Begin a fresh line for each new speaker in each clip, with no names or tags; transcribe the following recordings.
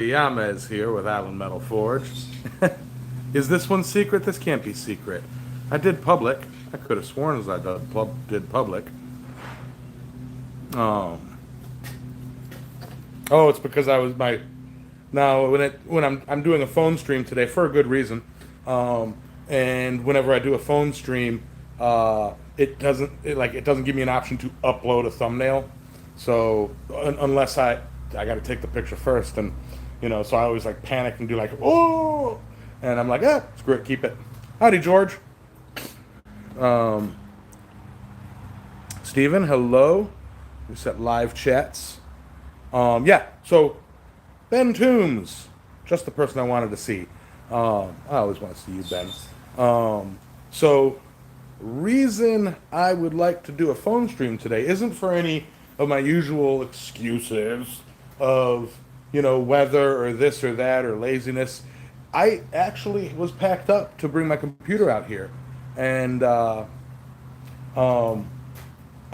Yamez here with Allen Metal Forge. Is this one secret? This can't be secret. I did public. I could have sworn as I did public. Um, oh, it's because I was my. Now when I'm doing a phone stream today for a good reason, and whenever I do a phone stream, it doesn't give me an option to upload a thumbnail. So unless I got to take the picture first, and so I always like panic and do like oh, and I'm like screw it, keep it. Howdy, George. Um, Steven, hello. We set live chats. Yeah. So Ben Toombs, just the person I wanted to see. I always want to see you, Ben. So reason I would like to do a phone stream today isn't for any of my usual excuses of weather or this or that or laziness. I actually was packed up to bring my computer out here, and I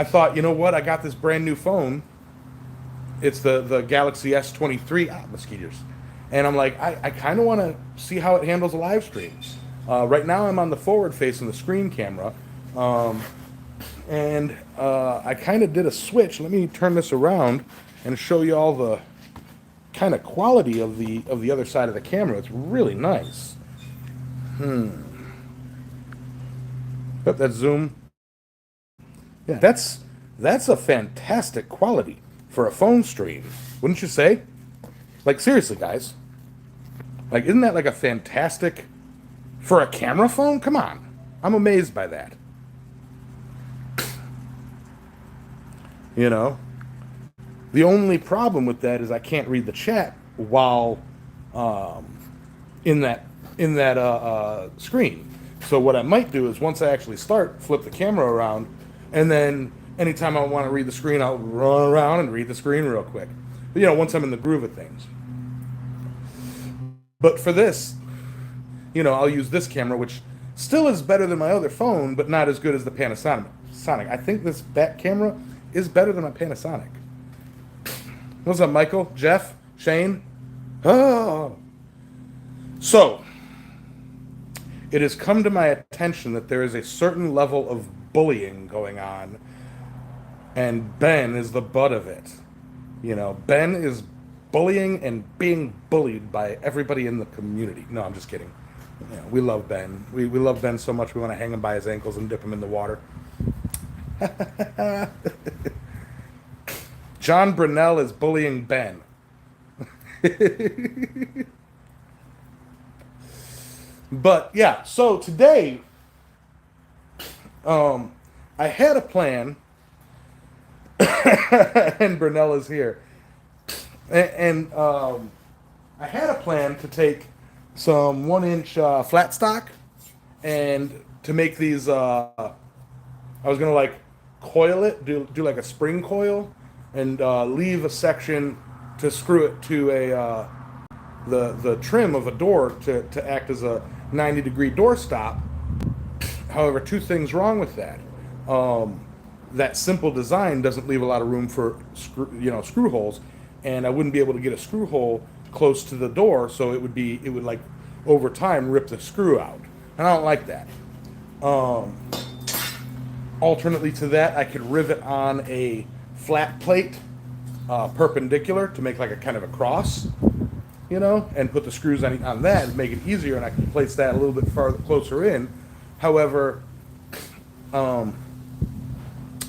thought, you know what? I got this brand new phone. It's the Galaxy S23 mosquitoes, and I'm like, I kind of want to see how it handles a live stream. Right now, I'm on the forward facing the screen camera, and I kind of did a switch. Let me turn this around and show you all the kind of quality of the other side of the camera. It's really nice. Yep, that's zoom. Yeah, that's a fantastic quality for a phone stream, wouldn't you say? Like seriously, guys. Like, isn't that like a fantastic for a camera phone? Come on, I'm amazed by that. The only problem with that is I can't read the chat while in that screen. So what I might do is once I actually start, flip the camera around, and then anytime I want to read the screen, I'll run around and read the screen real quick. But, once I'm in the groove of things. But for this, I'll use this camera, which still is better than my other phone, but not as good as the Panasonic. I think this back camera is better than my Panasonic. What's up, Michael? Jeff? Shane? Oh. So, it has come to my attention that there is a certain level of bullying going on, and Ben is the butt of it. Ben is bullying and being bullied by everybody in the community. No, I'm just kidding. We love Ben. We love Ben so much we want to hang him by his ankles and dip him in the water. John Brunell is bullying Ben. But yeah, so today, I had a plan, and Brunell is here, and I had a plan to take some 1-inch flat stock, and to make these, I was gonna like coil it, do like a spring coil, and leave a section to screw it to a the trim of a door to act as a 90-degree door stop. However, two things wrong with that. That simple design doesn't leave a lot of room for screw holes, and I wouldn't be able to get a screw hole close to the door, so it would like over time rip the screw out, and I don't like that. Alternately to that, I could rivet on a flat plate perpendicular to make like a kind of a cross, and put the screws on that and make it easier, and I can place that a little bit farther closer in. However, I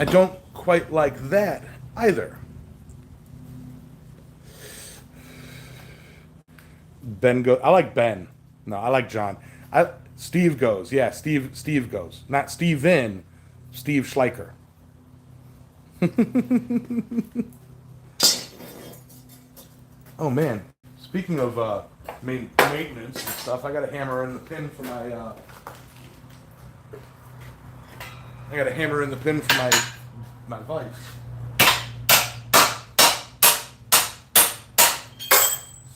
don't quite like that either. Ben goes. I like Ben. No, I like John. Steve goes. Yeah, Steve goes. Not Steven. Steve Schleicher. Oh man. Speaking of maintenance and stuff, I got a hammer in the pin for my. I got a hammer in the pin for my vise.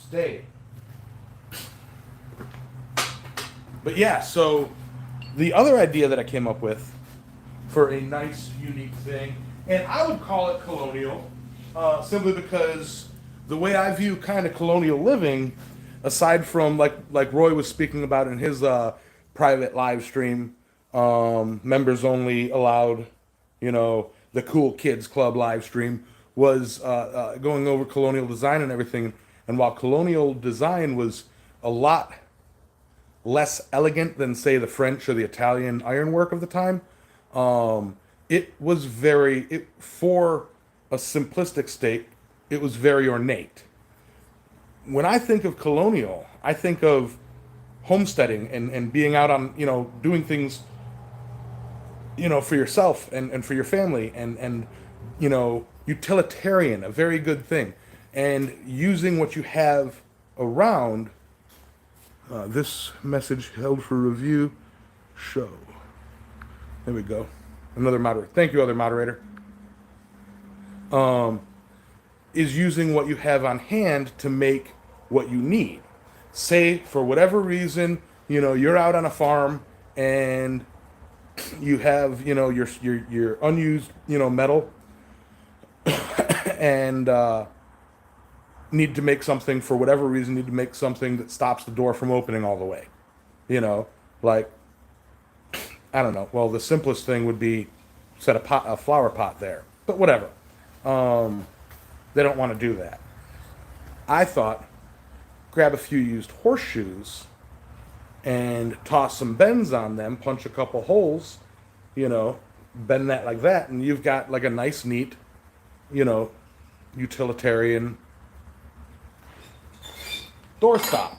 Stay. But yeah, so the other idea that I came up with for a nice, unique thing, and I would call it colonial, simply because the way I view kind of colonial living, aside from like Roy was speaking about in his private live stream, members only allowed, the Cool Kids Club live stream was going over colonial design and everything. And while colonial design was a lot less elegant than, say, the French or the Italian ironwork of the time, it was for a simplistic state, it was very ornate. When I think of colonial, I think of homesteading and being out on, doing things, for yourself and for your family and, utilitarian, a very good thing. And using what you have around. This message held for review. Show. There we go. Another moderator. Thank you, other moderator. Is using what you have on hand to make what you need. Say, for whatever reason, you're out on a farm and you have, your unused, metal and need to make something for whatever reason, need to make something that stops the door from opening all the way. Like, I don't know. Well, the simplest thing would be set a flower pot there. But whatever. They don't want to do that. I thought, grab a few used horseshoes and toss some bends on them, punch a couple holes, bend that like that, and you've got like a nice, neat, utilitarian doorstop.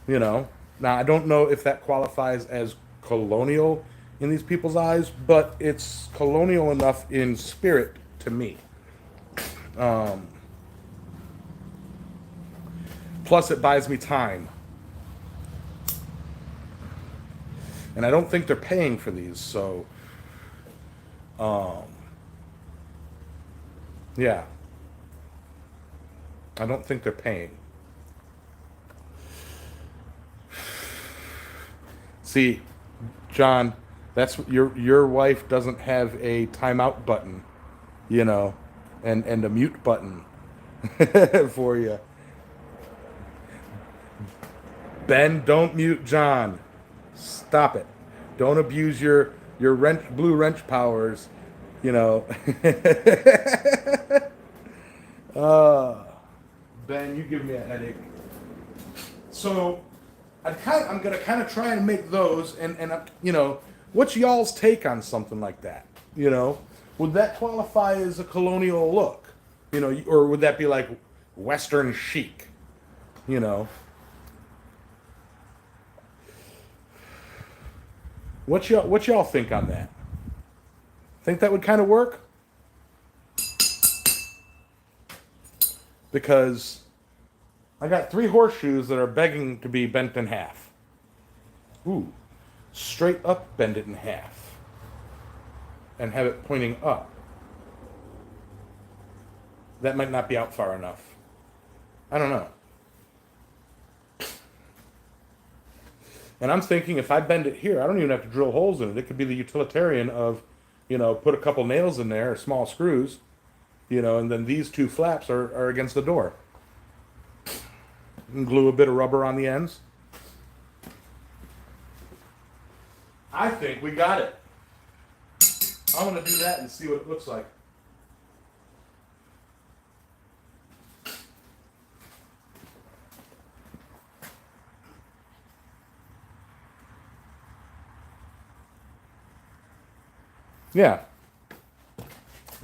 Now I don't know if that qualifies as colonial in these people's eyes, but it's colonial enough in spirit to me. Plus it buys me time. And I don't think they're paying for these, so yeah. I don't think they're paying. See, John, that's your wife doesn't have a timeout button, and a mute button for you. Ben, don't mute John. Stop it. Don't abuse your blue wrench powers, Ben, you give me a headache. So I'm gonna kind of try and make those, and what's y'all's take on something like that? Would that qualify as a colonial look? Or would that be like Western chic? What y'all think on that? Think that would kind of work? Because I got 3 horseshoes that are begging to be bent in half. Ooh, straight up bend it in half. And have it pointing up. That might not be out far enough. I don't know. And I'm thinking if I bend it here, I don't even have to drill holes in it. It could be the utilitarian of, put a couple nails in there, or small screws, and then these 2 flaps are against the door. And glue a bit of rubber on the ends. I think we got it. I'm going to do that and see what it looks like. Yeah.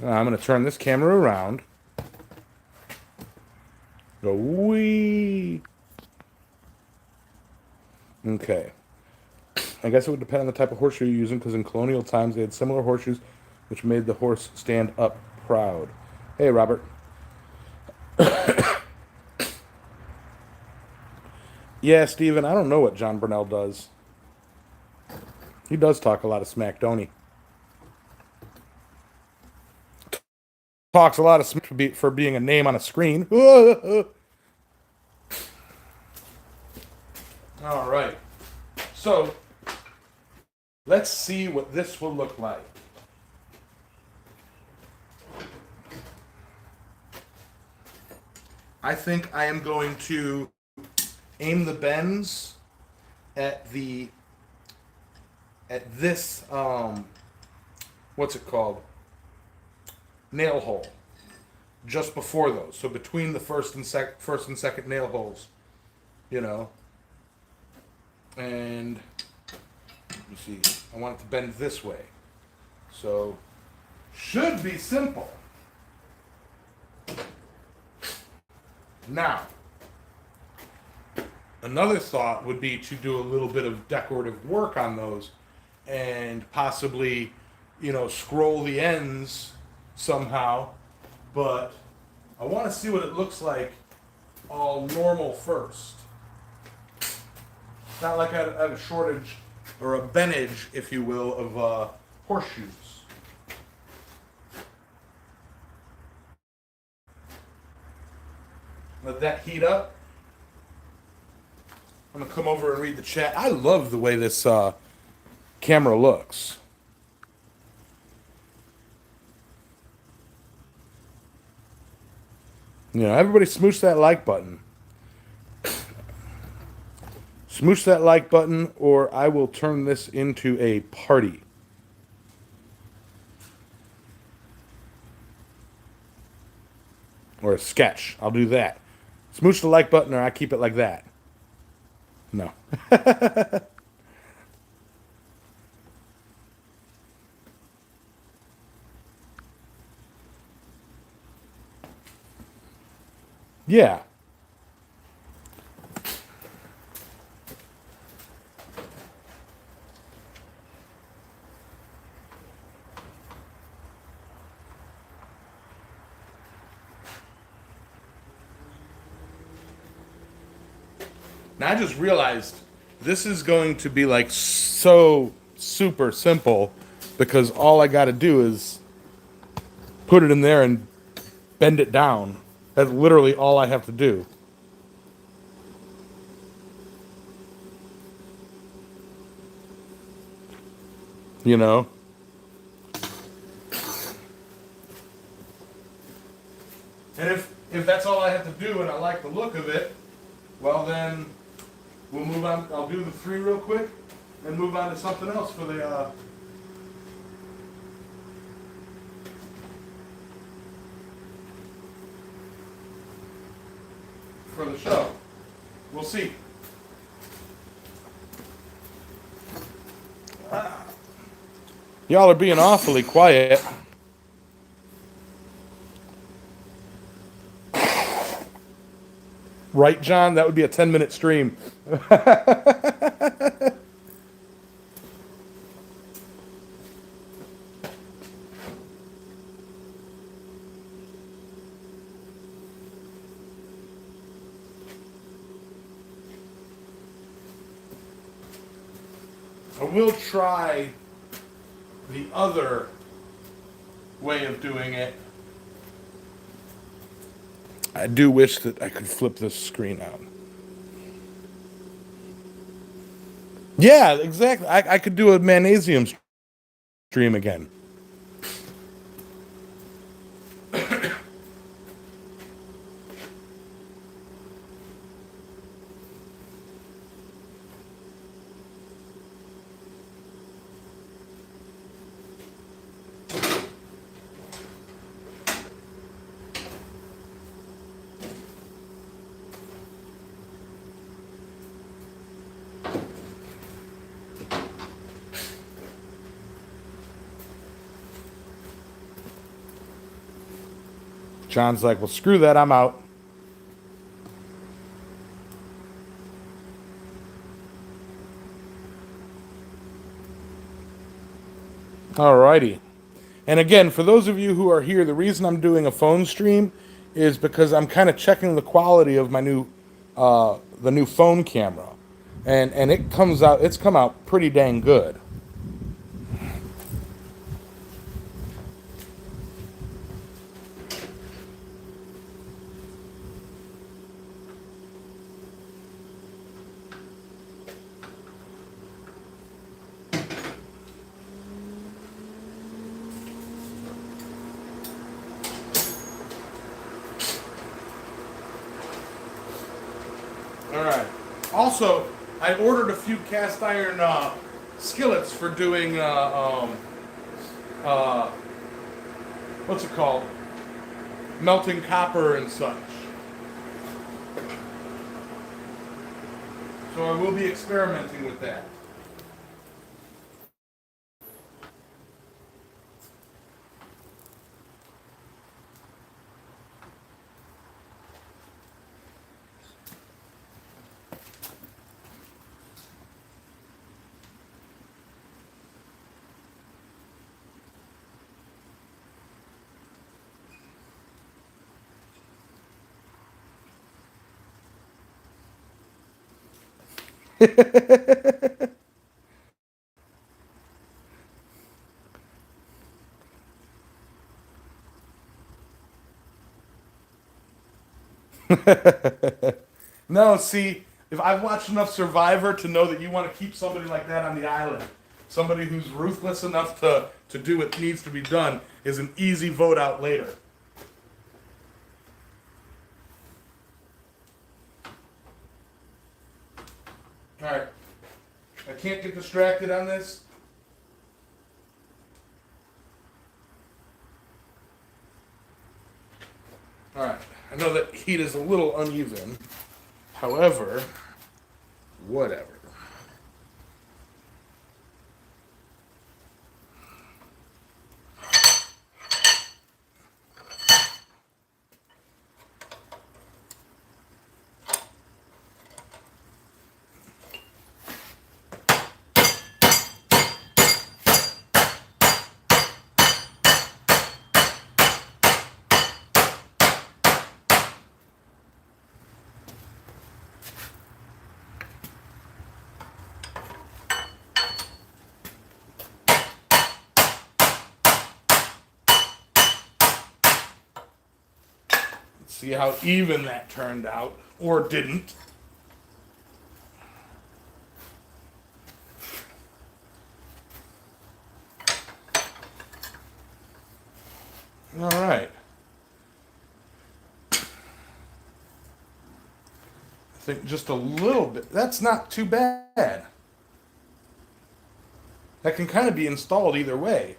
I'm going to turn this camera around. Go wee. Okay. I guess it would depend on the type of horseshoe you're using, because in colonial times they had similar horseshoes which made the horse stand up proud. Hey, Robert. Yeah, Steven, I don't know what John Burnell does. He does talk a lot of smack, don't he? Talks a lot of smack for being a name on a screen. All right. So, let's see what this will look like. I think I am going to aim the bends at the at this what's it called, nail hole, just before those. So between the first and second nail holes, you know. And you see, I want it to bend this way. So should be simple. Now, another thought would be to do a little bit of decorative work on those and possibly, scroll the ends somehow. But I want to see what it looks like all normal first. Not like I have a shortage or a bendage, if you will, of horseshoes. Let that heat up. I'm going to come over and read the chat. I love the way this camera looks. Everybody smoosh that like button. Smoosh that like button, or I will turn this into a party. Or a sketch. I'll do that. Smoosh the like button, or I keep it like that. No. Yeah. Now I just realized this is going to be like so super simple because all I got to do is put it in there and bend it down. That's literally all I have to do. You know? And if that's all I have to do and I like the look of it, well then we'll move on. I'll do the 3 real quick and move on to something else for the show. We'll see. Y'all are being awfully quiet. Right, John? That would be a 10-minute stream. I will try the other way of doing it. I do wish that I could flip this screen out. Yeah, exactly. I could do a Manasium stream again. John's like, well, screw that, I'm out. Alrighty. And again, for those of you who are here, the reason I'm doing a phone stream is because I'm kind of checking the quality of my new, the new phone camera. And it's come out pretty dang good. All right. Also, I ordered a few cast iron skillets for doing uh, what's it called? Melting copper and such. So I will be experimenting with that. No, see, if I've watched enough Survivor to know that you want to keep somebody like that on the island, somebody who's ruthless enough to do what needs to be done, is an easy vote out later. All right, I can't get distracted on this. All right, I know that heat is a little uneven. However, whatever. See how even that turned out, or didn't. All right. I think just a little bit. That's not too bad. That can kind of be installed either way.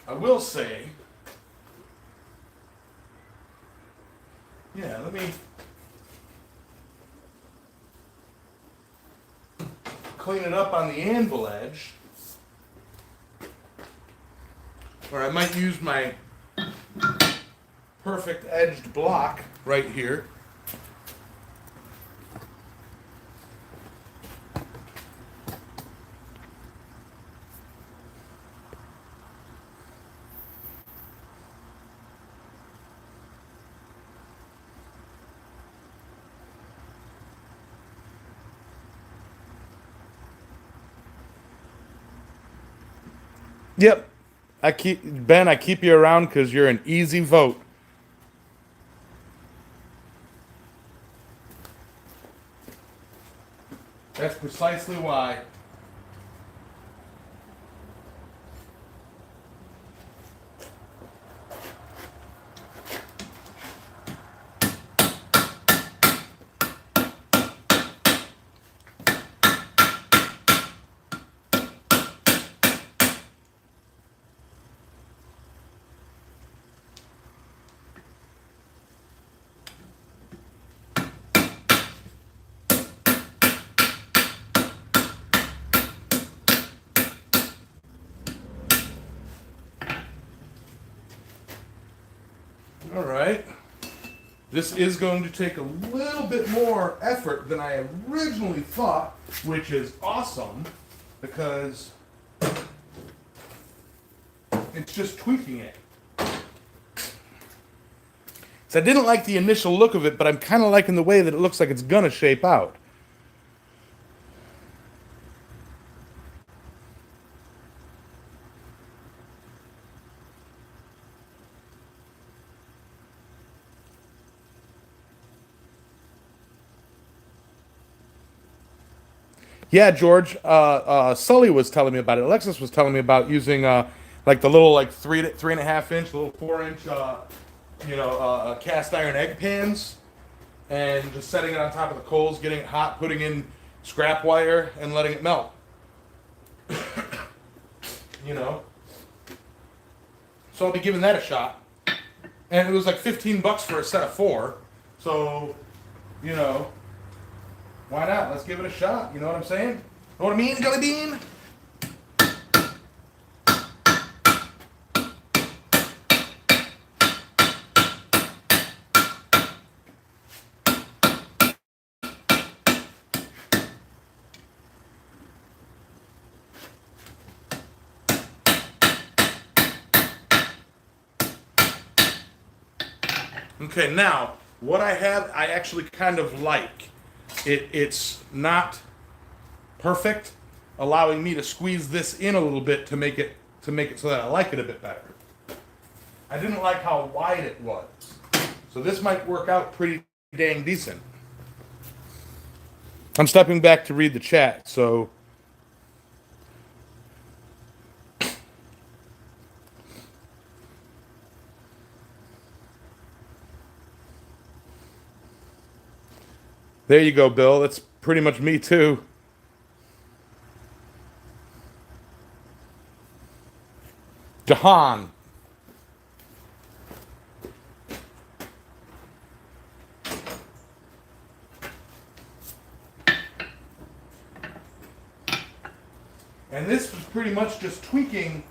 I will say, yeah, let me clean it up on the anvil edge. Or I might use my perfect edged block right here. Yep. I keep you around because you're an easy vote. That's precisely why. All right. This is going to take a little bit more effort than I originally thought, which is awesome because it's just tweaking it. So I didn't like the initial look of it, but I'm kind of liking the way that it looks like it's gonna shape out. Yeah, George. Sully was telling me about it. Alexis was telling me about using like the little like 3.5 inch, little 4 inch, cast iron egg pans, and just setting it on top of the coals, getting it hot, putting in scrap wire, and letting it melt. You know. So I'll be giving that a shot. And it was like $15 for a set of four. So, you know, why not? Let's give it a shot. You know what I'm saying? Know what I mean, Jelly Bean? Okay, now, what I have, I actually kind of like. It's not perfect, allowing me to squeeze this in a little bit to make it so that I like it a bit better. I didn't like how wide it was. So this might work out pretty dang decent. I'm stepping back to read the chat, so there you go, Bill. That's pretty much me too. Jahan. And this was pretty much just tweaking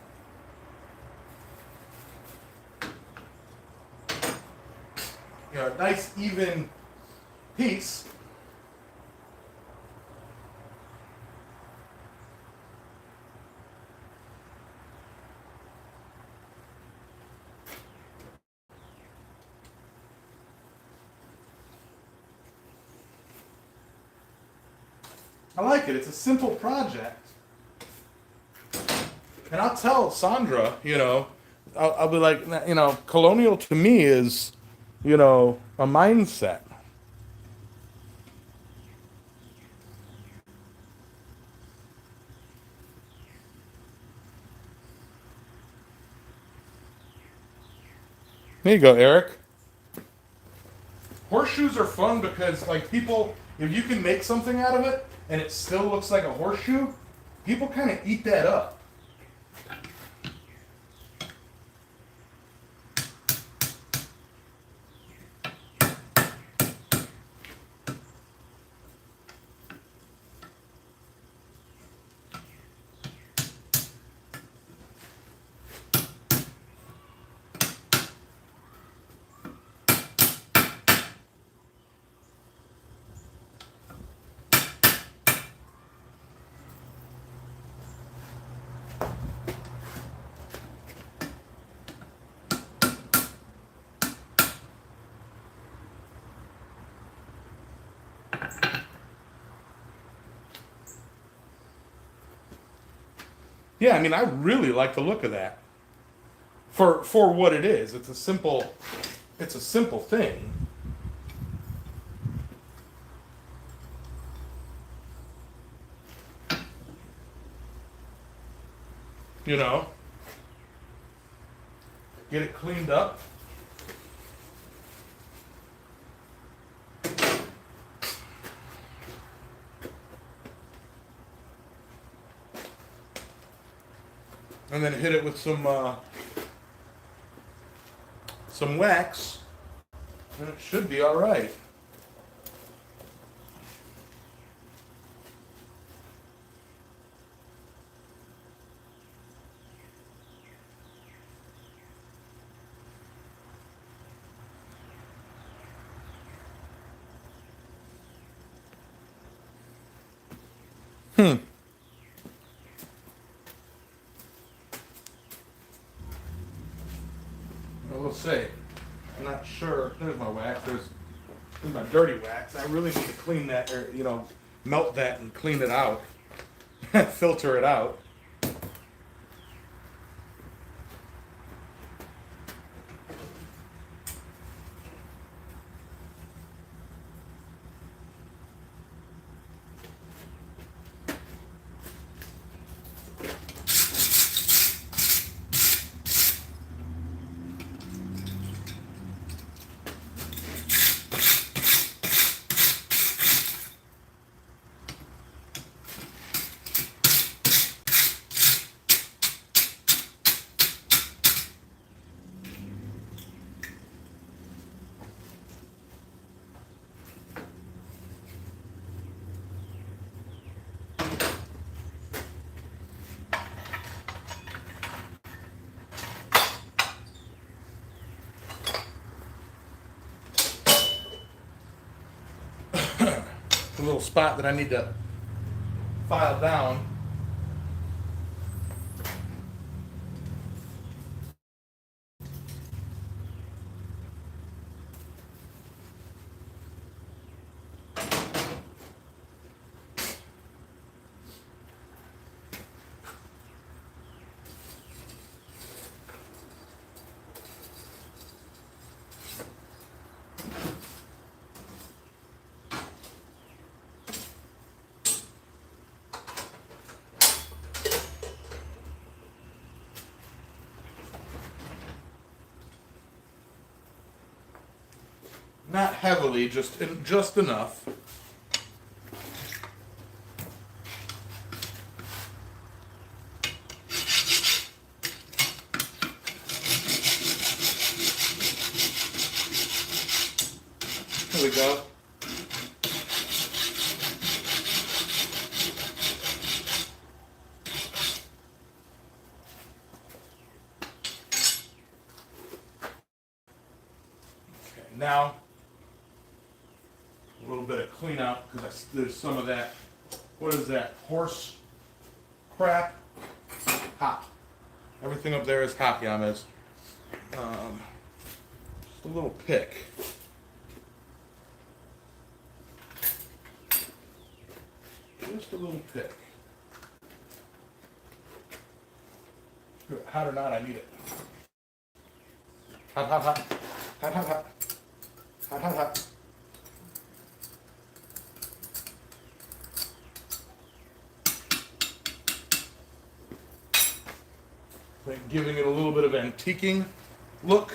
a nice even piece. I like it. It's a simple project. And I'll tell Sandra, I'll be like, colonial to me is, a mindset. There you go, Eric. Horseshoes are fun because, like, people, if you can make something out of it and it still looks like a horseshoe, people kind of eat that up. Yeah, I mean, I really like the look of that. For what it is, it's a simple thing. You know, get it cleaned up. And then hit it with some wax, and it should be all right. Well, we'll see. I'm not sure. There's my wax. There's my dirty wax. I really need to clean that, or melt that and clean it out, filter it out. a little spot that I need to file down. Not heavily, just enough. There we go. Okay, now a little bit of clean out because there's some of that. What is that? Horse crap? Hot. Everything up there is hot, Yamez. Just a little pick. Just a little pick. Hot or not, I need it. Hot, hot, hot. Hot, hot, hot. Hot, hot, hot. Like giving it a little bit of antiquing look.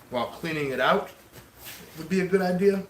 While cleaning it out would be a good idea.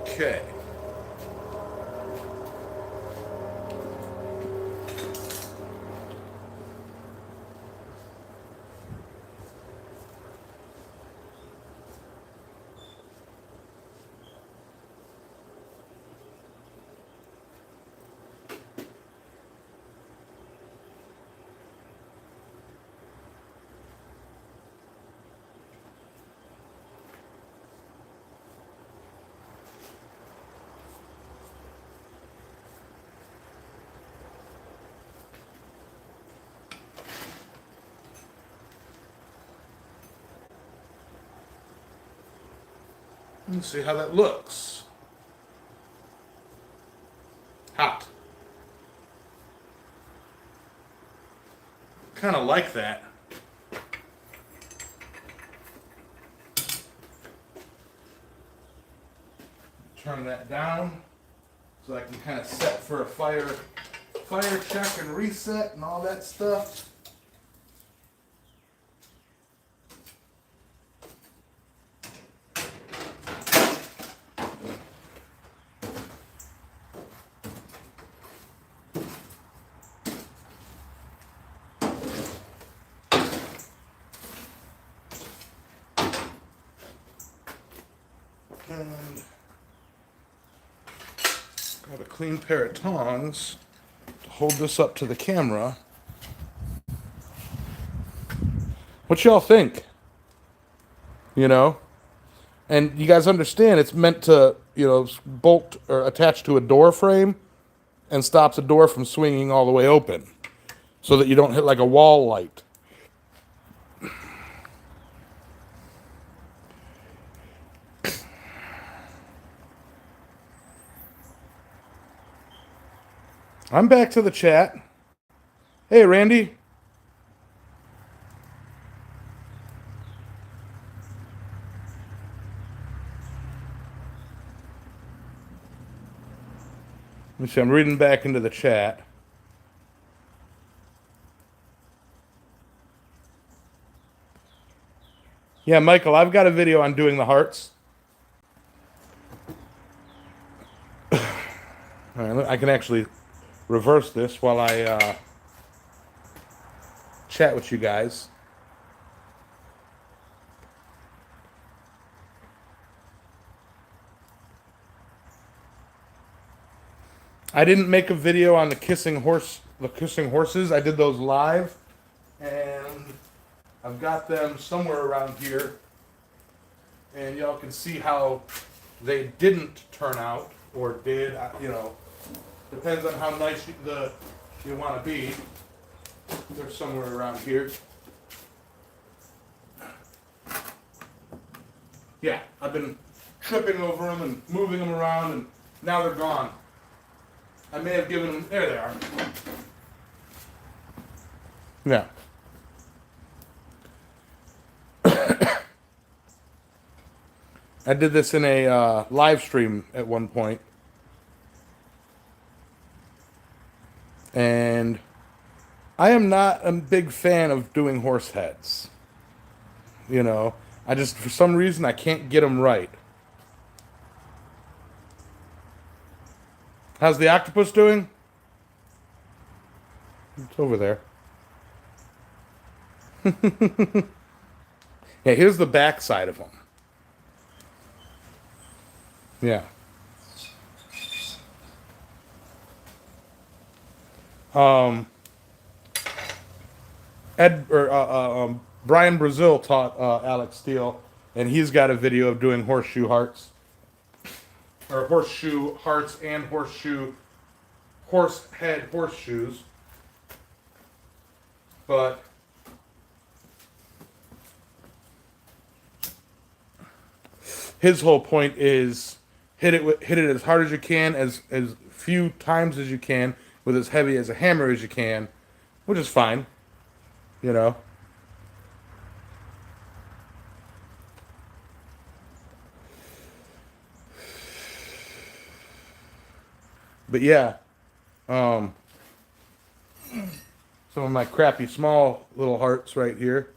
Okay. Let's see how that looks. Hot. Kind of like that. Turn that down so I can kind of set for a fire check and reset and all that stuff. And got a clean pair of tongs to hold this up to the camera. What y'all think? You know, And you guys understand it's meant to, bolt or attach to a door frame and stops a door from swinging all the way open so that you don't hit like a wall light. I'm back to the chat. Hey, Randy. Let me see, I'm reading back into the chat. Yeah, Michael, I've got a video on doing the hearts. All right, I can actually reverse this while I chat with you guys. I didn't make a video on the kissing horses. I did those live, and I've got them somewhere around here, and y'all can see how they didn't turn out or did. Depends on how nice you want to be. They're somewhere around here. Yeah, I've been tripping over them and moving them around, and now they're gone. I may have given them. There they are. Yeah. I did this in a live stream at one point. And I am not a big fan of doing horse heads. I just, for some reason, I can't get them right. How's the octopus doing? It's over there. Yeah, here's the back side of them. Yeah. Brian Brazil taught Alex Steele, and he's got a video of doing horseshoe hearts, or horseshoe hearts and horse head horseshoes. But his whole point is hit it as hard as you can, as few times as you can, with as heavy as a hammer as you can, which is fine, you know. But yeah, some of my crappy small little hearts right here.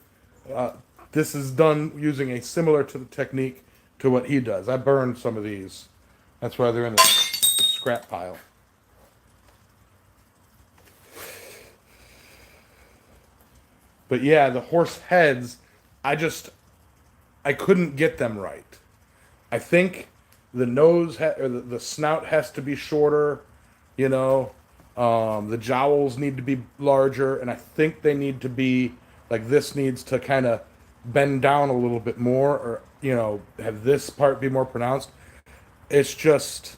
This is done using a similar to the technique to what he does. I burned some of these. That's why they're in the scrap pile. But yeah, the horse heads, I couldn't get them right. I think the nose or the snout has to be shorter, you know. The jowls need to be larger, and I think they need to be like this needs to kind of bend down a little bit more, or you know, have this part be more pronounced. It's just,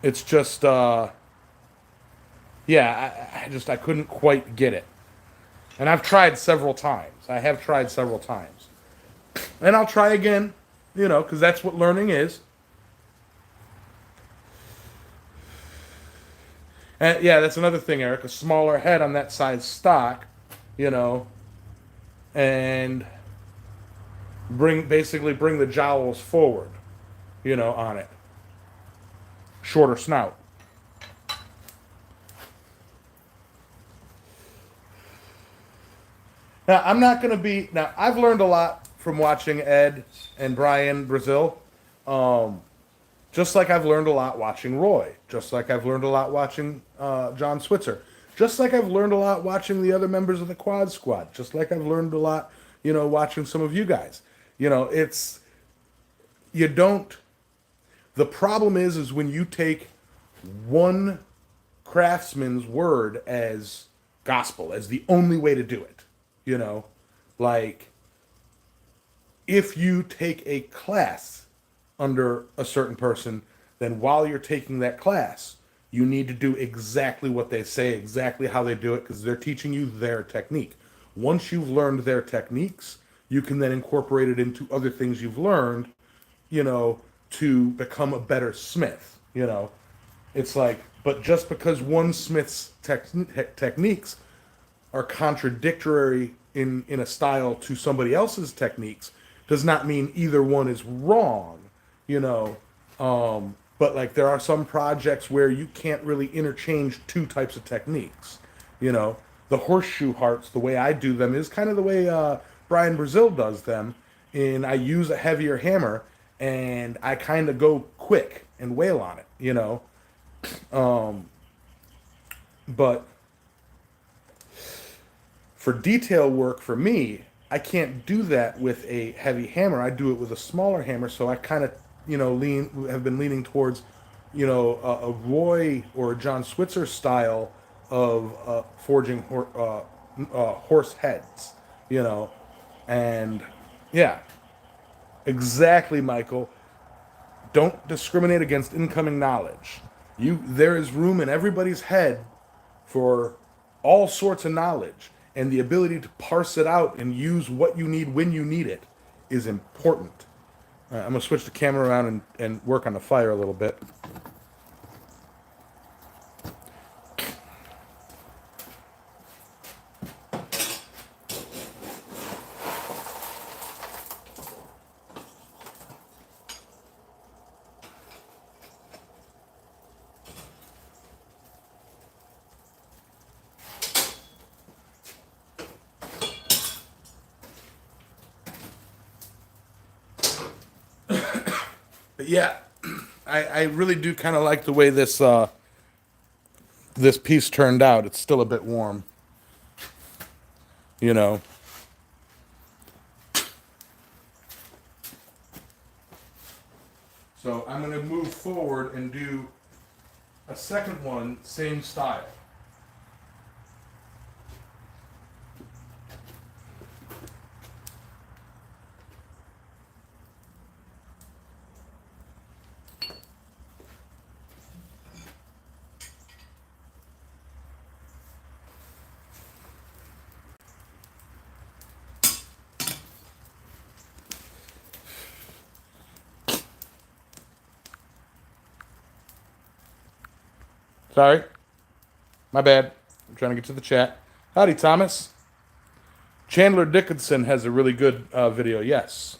it's just, yeah. I couldn't quite get it, and I've tried several times. I have tried several times, and I'll try again, you know, because that's what learning is. And yeah, that's another thing, Eric. A smaller head on that size stock, you know, and basically bring the jowls forward, you know, on it. Shorter snout. Now, I'm not going to be. Now, I've learned a lot from watching Ed and Brian Brazil. Just like I've learned a lot watching Roy. Just like I've learned a lot watching John Switzer. Just like I've learned a lot watching the other members of the Quad Squad. Just like I've learned a lot, you know, watching some of you guys. You know, you don't. The problem is when you take one craftsman's word as gospel, as the only way to do it. You know, Like, if you take a class under a certain person, then while you're taking that class, you need to do exactly what they say, exactly how they do it, because they're teaching you their technique. Once you've learned their techniques, you can then incorporate it into other things you've learned, you know, to become a better smith. You know, it's like, but just because one smith's techniques are contradictory in a style to somebody else's techniques does not mean either one is wrong, you know. But like there are some projects where you can't really interchange two types of techniques, you know. The horseshoe hearts, the way I do them is kind of the way Brian Brazil does them. And I use a heavier hammer and I kind of go quick and wail on it, you know. But for detail work for me, I can't do that with a heavy hammer. I do it with a smaller hammer, so I kind of, you know, have been leaning towards, you know, a Roy or a John Switzer style of forging horse heads, you know, and yeah, exactly, Michael. Don't discriminate against incoming knowledge. There is room in everybody's head for all sorts of knowledge, and the ability to parse it out and use what you need when you need it is important. I'm going to switch the camera around and work on the fire a little bit. But yeah, I really do kind of like the way this piece turned out. It's still a bit warm, you know. So I'm going to move forward and do a second one, same style. Sorry, my bad. I'm trying to get to the chat. Howdy, Thomas. Chandler Dickinson has a really good video. Yes.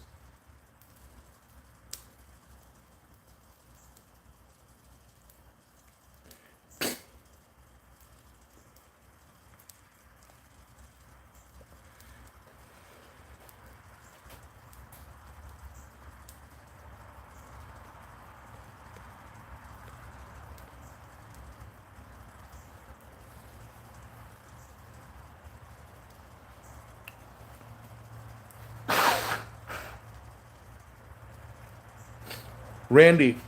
Randy,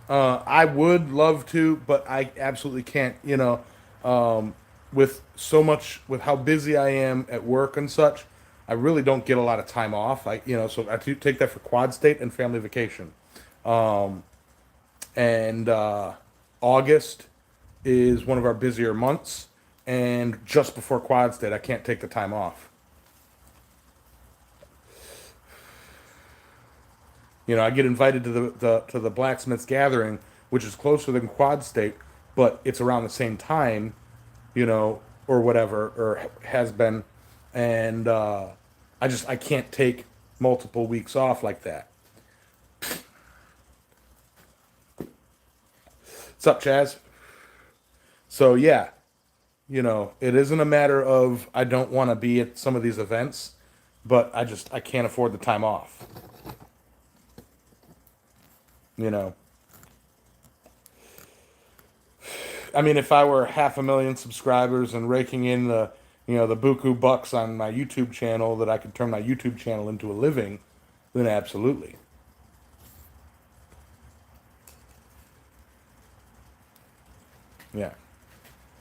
I would love to, but I absolutely can't. You know, with so much, with how busy I am at work and such, I really don't get a lot of time off. So I do take that for quad state and family vacation. And August is one of our busier months, and just before quad state, I can't take the time off. You know, I get invited to the blacksmith's gathering, which is closer than Quad State, but it's around the same time, you know, or whatever, or has been, and I can't take multiple weeks off like that. What's up, Chaz? So yeah, you know, it isn't a matter of I don't want to be at some of these events, but I can't afford the time off. You know, I mean, if I were 500,000 subscribers and raking in the buku bucks on my YouTube channel, that I could turn my YouTube channel into a living, then absolutely. Yeah.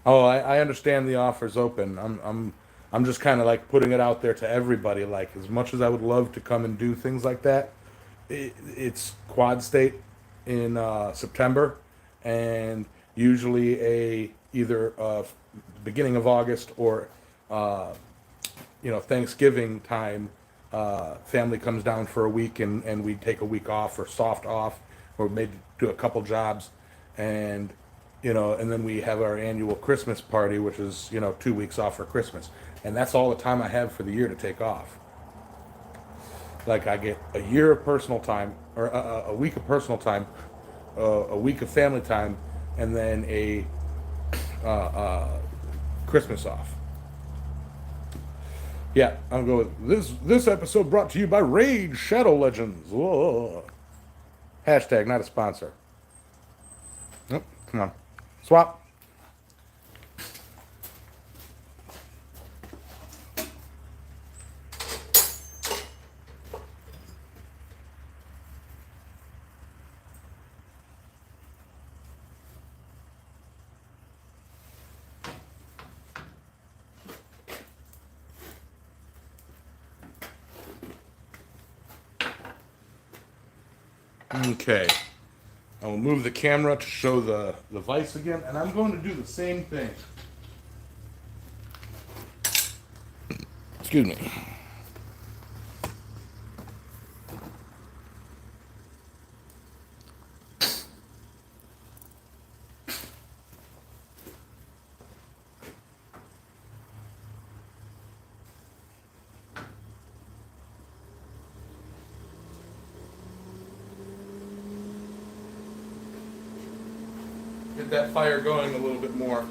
Oh, I understand the offer's open. I'm I'm just kind of like putting it out there to everybody. Like, as much as I would love to come and do things like that, it's Quad State in September, and usually either beginning of August or uh, Thanksgiving time. Family comes down for a week, and we take a week off or soft off, or maybe do a couple jobs, and and then we have our annual Christmas party, which is 2 weeks off for Christmas, and that's all the time I have for the year to take off. Like, I get a year of personal time, or a week of personal time, a week of family time, and then a Christmas off. Yeah, I'll go with this episode brought to you by Raid Shadow Legends. Whoa. Hashtag not a sponsor. Nope, come on. Swap. Okay. I will move the camera to show the vise again, and I'm going to do the same thing. Excuse me. Get that fire going a little bit more.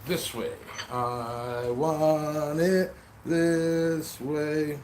This way. I want it this way.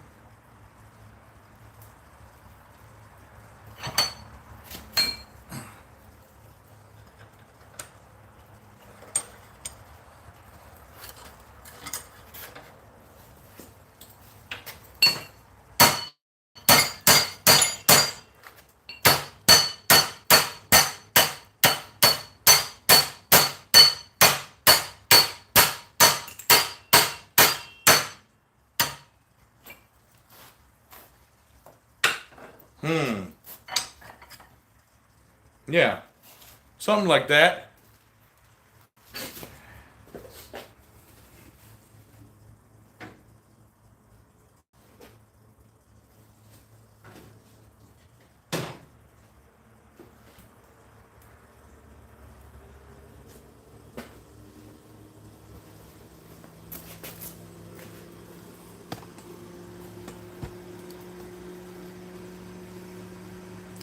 Yeah. Something like that.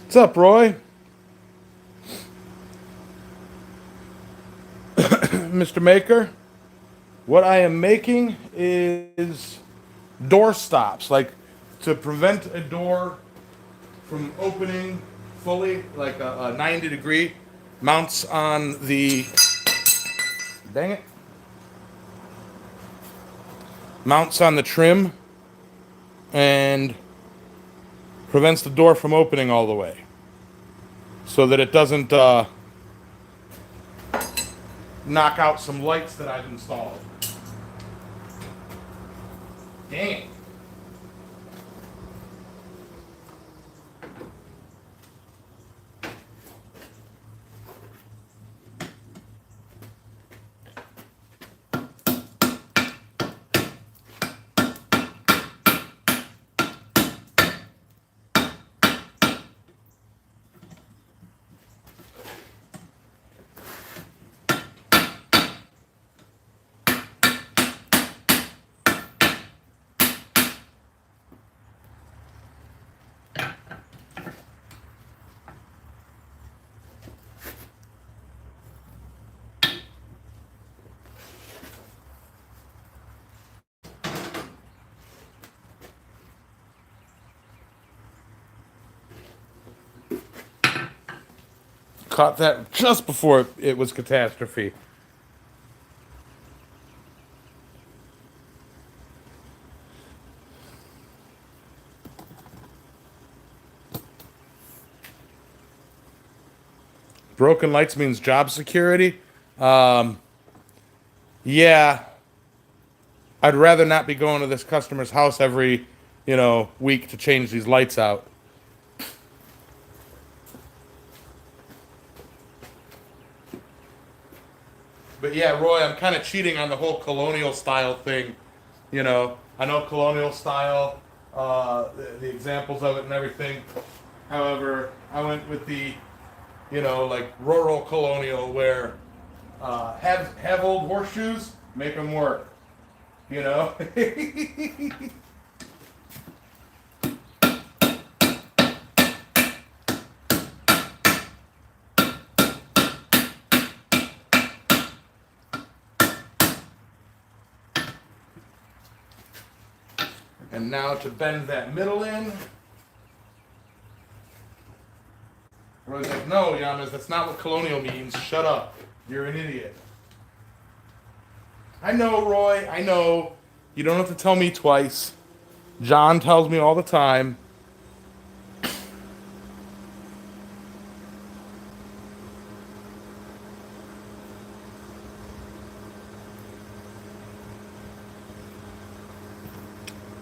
What's up, Roy? Mr. Maker? What I am making is door stops, like to prevent a door from opening fully, like a 90-degree, mounts on the, dang it, mounts on the trim and prevents the door from opening all the way, so that it doesn't knock out some lights that I've installed. Dang it. caught that just before it was catastrophe. Broken lights means job security. Um, yeah, I'd rather not be going to this customer's house every, week to change these lights out. But yeah, Roy, I'm kind of cheating on the whole colonial style thing. I know colonial style, the examples of it and everything. However, I went with the, like rural colonial where have old horseshoes, make them work. You know. And now to bend that middle in. Roy's like, no, Yamez, that's not what colonial means. Shut up. You're an idiot. I know, Roy, I know. You don't have to tell me twice. John tells me all the time.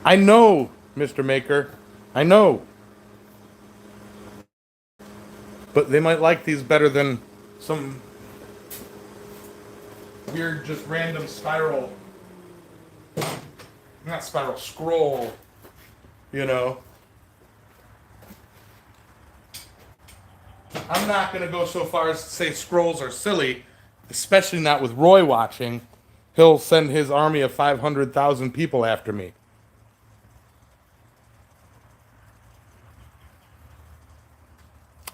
I know, Mr. Maker. I know. But they might like these better than some weird, just random spiral. Not spiral, scroll. I'm not going to go so far as to say scrolls are silly, especially not with Roy watching. He'll send his army of 500,000 people after me.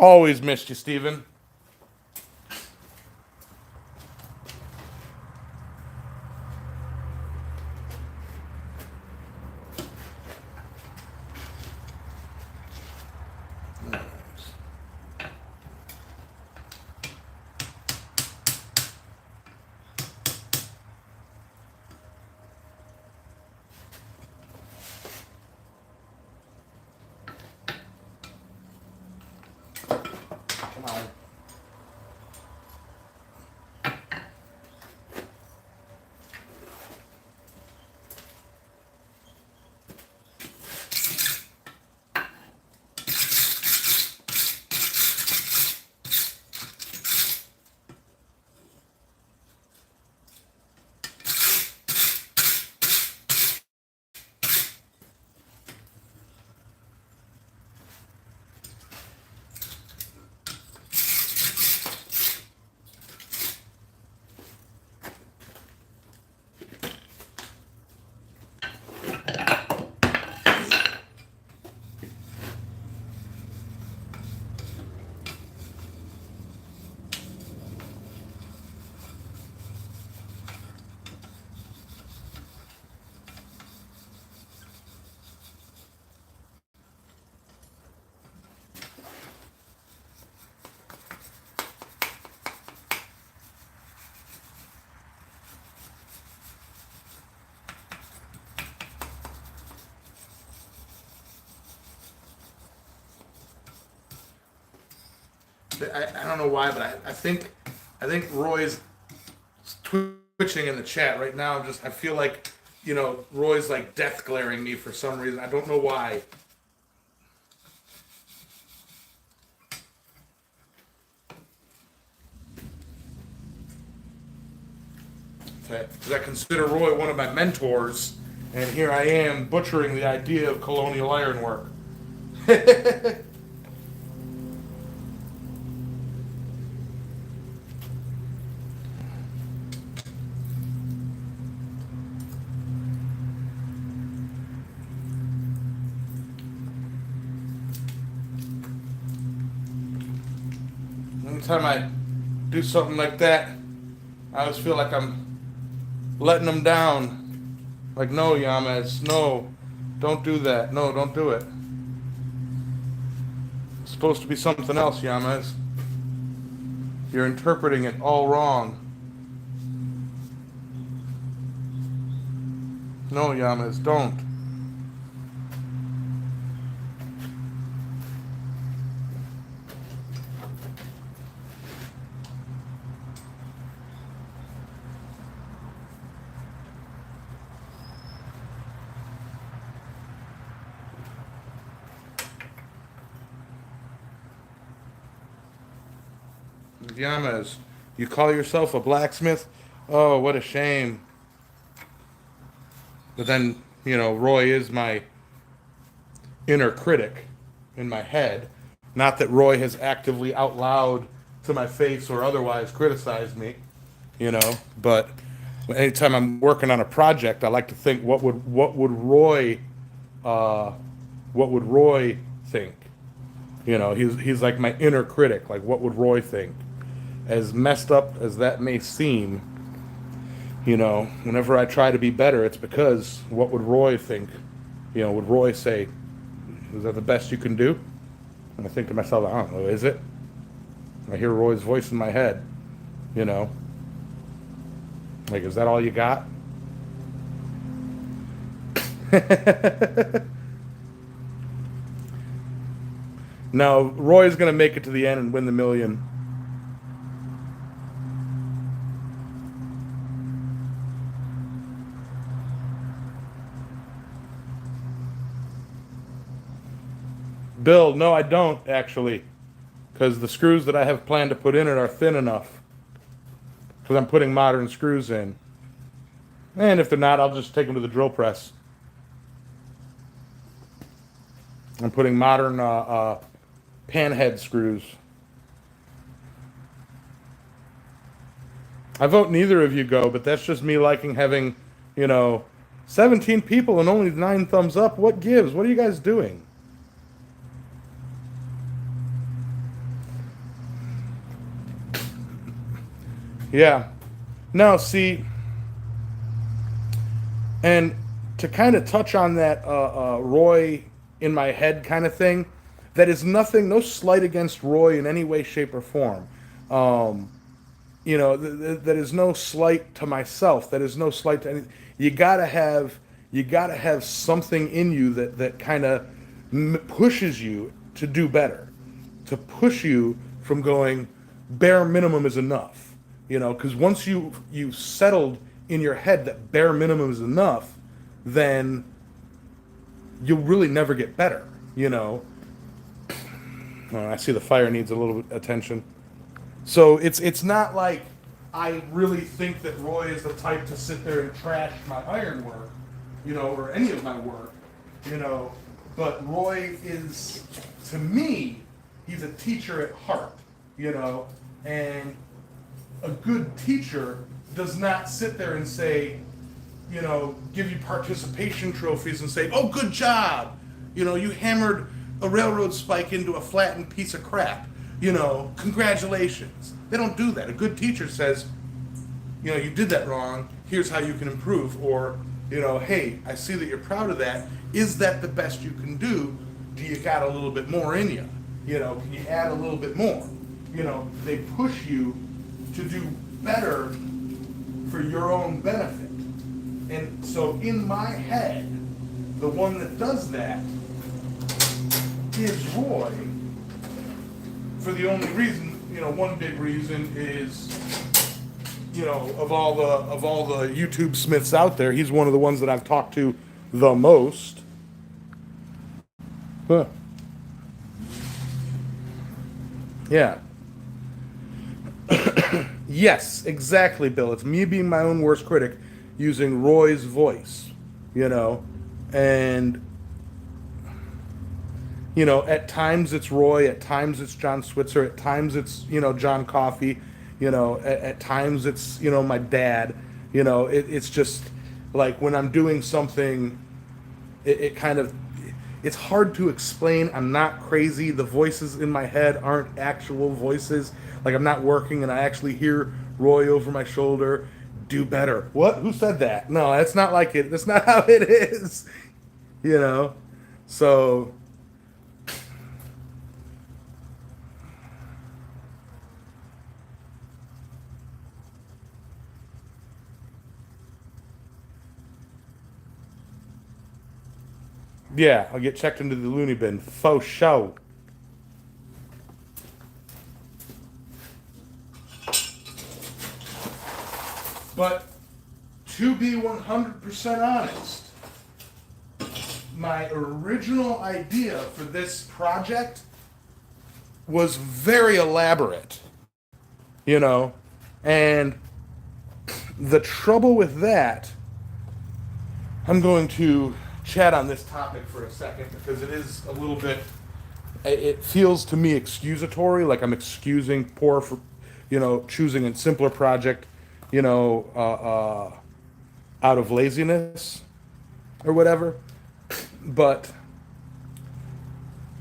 Always missed you, Steven. Come on. I don't know why, but I think Roy's twitching in the chat right now. I feel like Roy's like death glaring me for some reason. I don't know why. Because I consider Roy one of my mentors, and here I am butchering the idea of colonial ironwork. Anytime I do something like that, I always feel like I'm letting them down. Like, no, Yamez, no, don't do that. No, don't do it. It's supposed to be something else, Yamez. You're interpreting it all wrong. No, Yamez, don't. Yamez, you call yourself a blacksmith? Oh, what a shame. But then, Roy is my inner critic in my head. Not that Roy has actively out loud to my face or otherwise criticized me, but anytime I'm working on a project, I like to think uh, what would Roy think? He's like my inner critic. Like, what would Roy think? As messed up as that may seem, whenever I try to be better, it's because what would Roy think? Would Roy say, is that the best you can do? And I think to myself, I don't know, is it? I hear Roy's voice in my head, you know? Like, is that all you got? No, Roy's going to make it to the end and win the million. Bill, no, I don't actually, because the screws that I have planned to put in it are thin enough. Because I'm putting modern screws in. And if they're not, I'll just take them to the drill press. I'm putting modern panhead screws. I vote neither of you go, but that's just me liking having, 17 people and only 9 thumbs up. What gives? What are you guys doing? Yeah. No, see, and to kind of touch on that Roy in my head kind of thing, that is nothing, no slight against Roy in any way, shape, or form. Um, that is no slight to myself. That is no slight to any. You gotta have something in you that kind of pushes you to do better, to push you from going bare minimum is enough. Because once you settled in your head that bare minimum is enough, then you'll really never get better. Oh, I see the fire needs a little attention. So it's not like I really think that Roy is the type to sit there and trash my ironwork, or any of my work, you know. But Roy is, to me, he's a teacher at heart, and a good teacher does not sit there and say, give you participation trophies and say, oh, good job, you hammered a railroad spike into a flattened piece of crap. Congratulations. They don't do that. A good teacher says, you did that wrong. Here's how you can improve. Or, hey, I see that you're proud of that. Is that the best you can do? Do you got a little bit more in you? Can you add a little bit more? They push you to do better for your own benefit. And so in my head, the one that does that is Roy. For the only reason, one big reason is, of all the YouTube Smiths out there, he's one of the ones that I've talked to the most. Huh. Yeah. Yes, exactly, Bill. It's me being my own worst critic using Roy's voice, and at times it's Roy, at times it's John Switzer, at times it's, John Coffey, at times it's, my dad, it's just like when I'm doing something, it kind of, it's hard to explain. I'm not crazy. The voices in my head aren't actual voices. Like I'm not working and I actually hear Roy over my shoulder, do better. What? Who said that? No, that's not like it. That's not how it is, so. Yeah, I'll get checked into the loony bin. Faux show. But to be 100% honest, my original idea for this project was very elaborate, you know, and the trouble with that, I'm going to chat on this topic for a second because it is a little bit, it feels to me excusatory, like I'm excusing poor for, choosing a simpler project, you know, out of laziness or whatever. But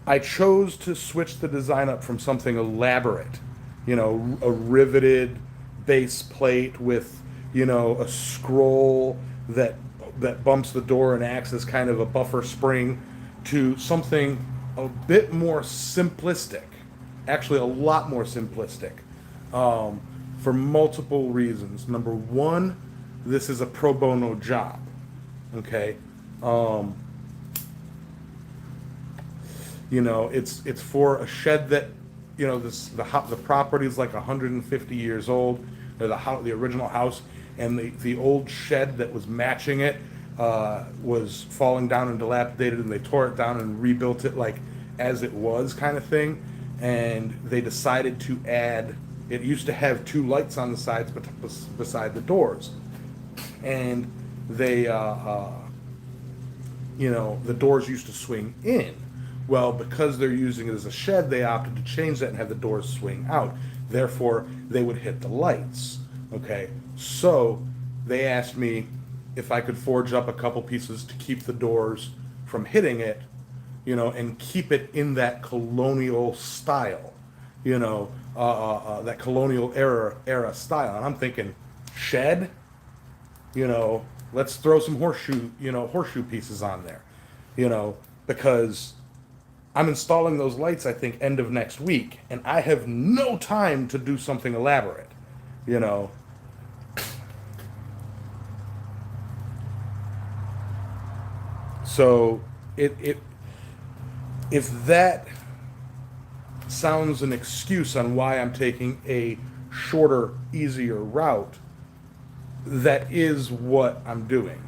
I chose to switch the design up from something elaborate, a riveted base plate with, a scroll that bumps the door and acts as kind of a buffer spring, to something a bit more simplistic, actually a lot more simplistic, for multiple reasons. Number one, this is a pro bono job. Okay. Um, it's for a shed that, the property is like 150 years old. The original house, and the old shed that was matching it was falling down and dilapidated, and they tore it down and rebuilt it like as it was, kind of thing. And they decided to add. It used to have two lights on the sides, but beside the doors, and they the doors used to swing in. Well, because they're using it as a shed, they opted to change that and have the doors swing out. Therefore, they would hit the lights. Okay, so they asked me if I could forge up a couple pieces to keep the doors from hitting it, and keep it in that colonial style, that colonial era style. And I'm thinking, shed, let's throw some horseshoe pieces on there, because I'm installing those lights, I think, end of next week, and I have no time to do something elaborate, you know. So it if that sounds an excuse on why I'm taking a shorter, easier route, that is what I'm doing,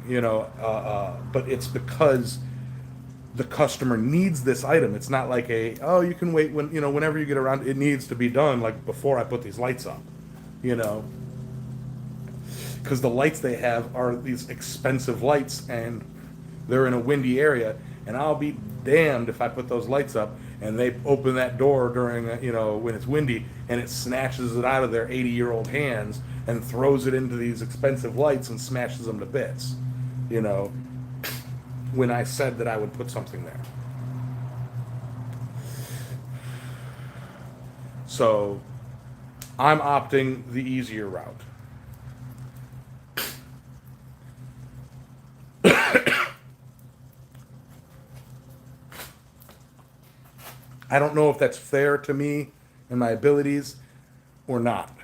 but it's because the customer needs this item. It's not like you can wait whenever you get around. It needs to be done like before I put these lights up, you know, because the lights they have are these expensive lights, and they're in a windy area, and I'll be damned if I put those lights up and they open that door during when it's windy, and it snatches it out of their 80-year-old hands and throws it into these expensive lights and smashes them to bits, you know, when I said that I would put something there. So I'm opting the easier route. I don't know if that's fair to me and my abilities or not.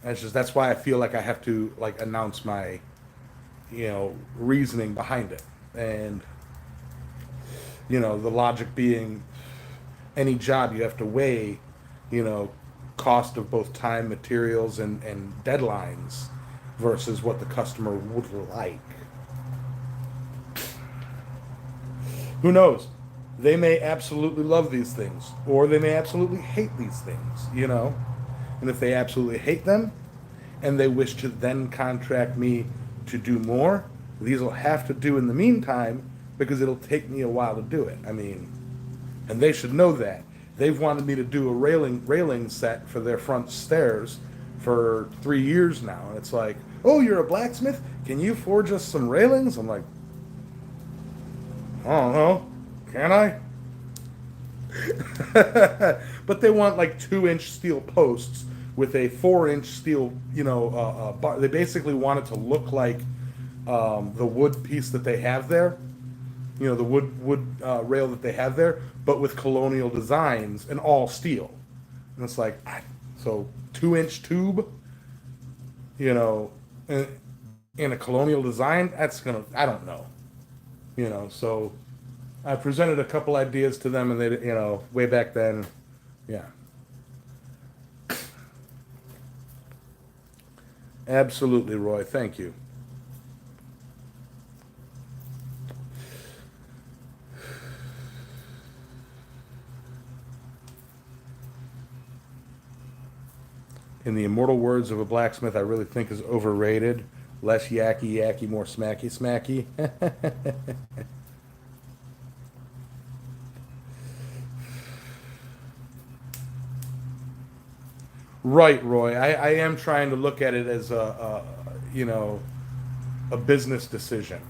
That's why I feel like I have to like announce my reasoning behind it. And the logic being, any job you have to weigh, cost of both time, materials, and deadlines versus what the customer would like. Who knows? They may absolutely love these things, or they may absolutely hate these things. And if they absolutely hate them, and they wish to then contract me to do more, these will have to do in the meantime, because it'll take me a while to do it. I mean, and they should know that. They've wanted me to do a railing set for their front stairs for 3 years now. And it's like, oh, you're a blacksmith? Can you forge us some railings? I'm like, I don't know. Can I? But they want like 2-inch steel posts with a 4-inch steel, bar. They basically want it to look like the wood piece that they have there, the wood rail that they have there, but with colonial designs and all steel. And it's like, so 2-inch tube, in a colonial design, I don't know, so I presented a couple ideas to them, and they, way back then, yeah, absolutely, Roy. Thank you. In the immortal words of a blacksmith, I really think is overrated. Less yacky yacky, more smacky smacky. Right, Roy. I am trying to look at it as you know, a business decision.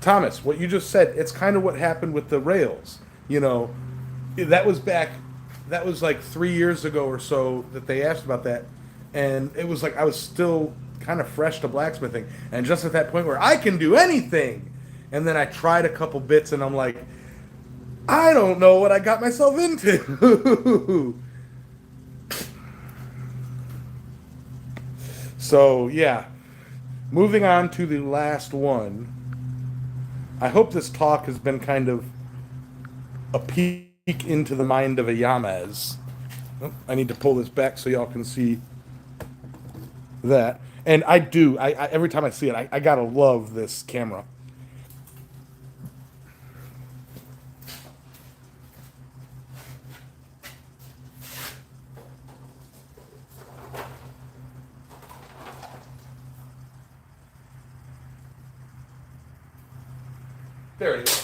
Thomas, what you just said, it's kind of what happened with the rails. You know, that was back, that was like 3 years ago or so that they asked about that. And it was like I was still kind of fresh to blacksmithing. And just at that point where I can do anything. And then I tried a couple bits and I'm like, I don't know what I got myself into. So, yeah. Moving on to the last one. I hope this talk has been kind of a peek into the mind of a Yamez. Oh, I need to pull this back so y'all can see that. And I do. I every time I see it, I gotta love this camera. There it is.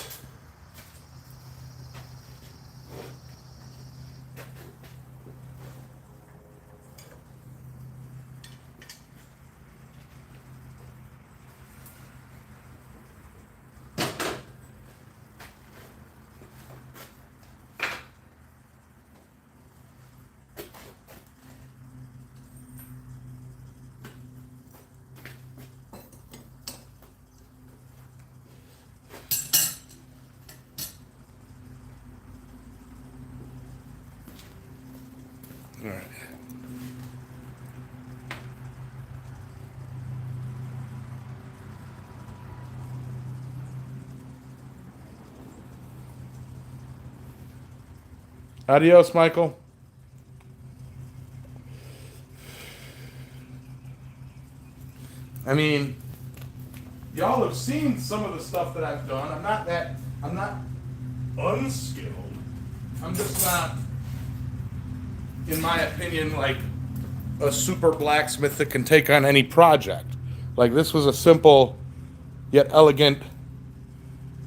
All right. Adios, Michael. I mean, y'all have seen some of the stuff that I've done. I'm not unskilled. I'm just not, in my opinion, like a super blacksmith that can take on any project. Like this was a simple yet elegant,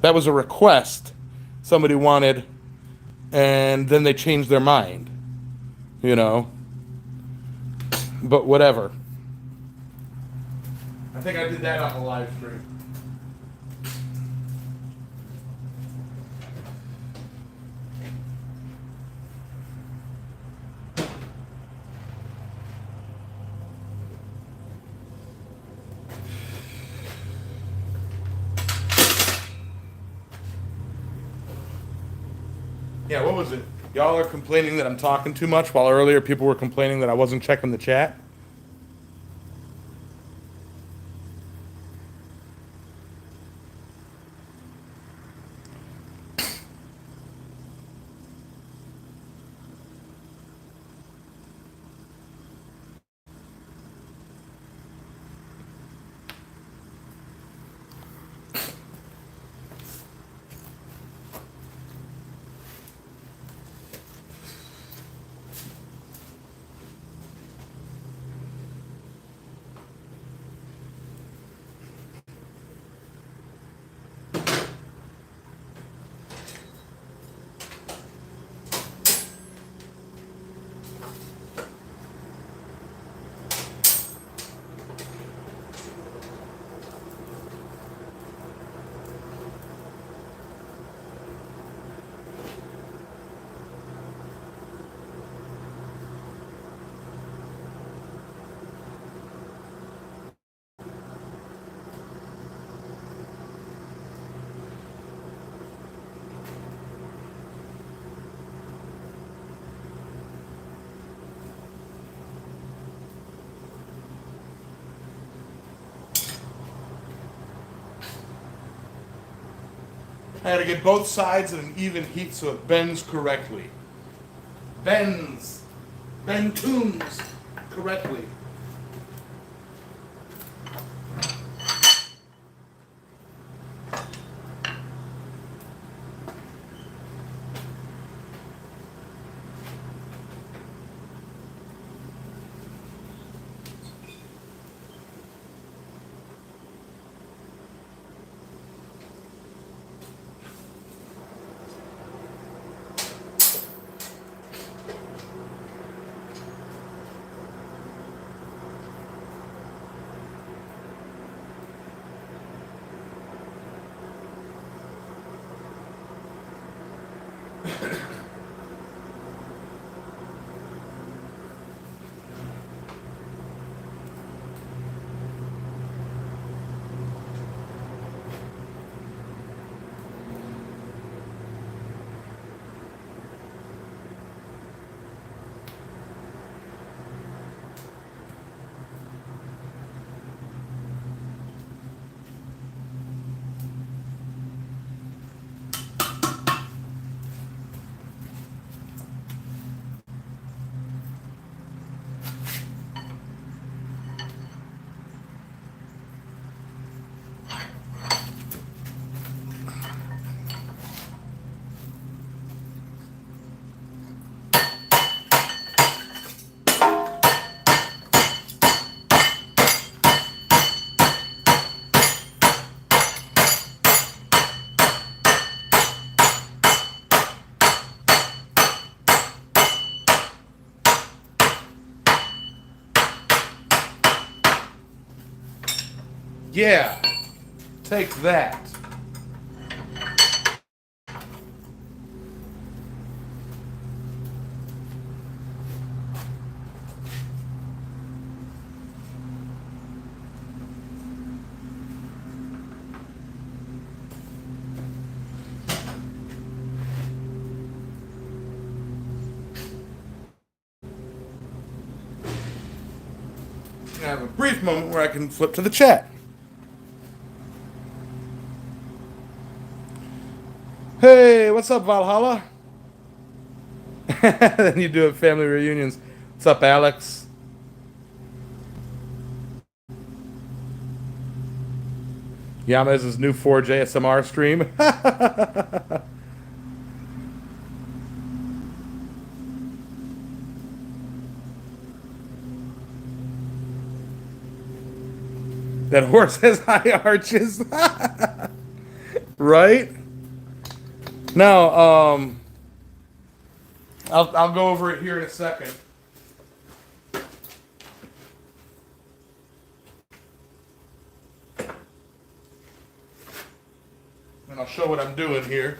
that was a request somebody wanted, and then they changed their mind, you know? But whatever. I think I did that on the live stream. Yeah, what was it? Y'all are complaining that I'm talking too much, while earlier people were complaining that I wasn't checking the chat. I gotta get both sides at an even heat so it bends correctly. Bends. Tunes correctly. Yeah, take that. I have a brief moment where I can flip to the chat. Hey, what's up, Valhalla? Then you do it family reunions. What's up, Alex? Yamez's new Forge ASMR stream. That horse has high arches. Right? Now, I'll go over it here in a second. And I'll show what I'm doing here.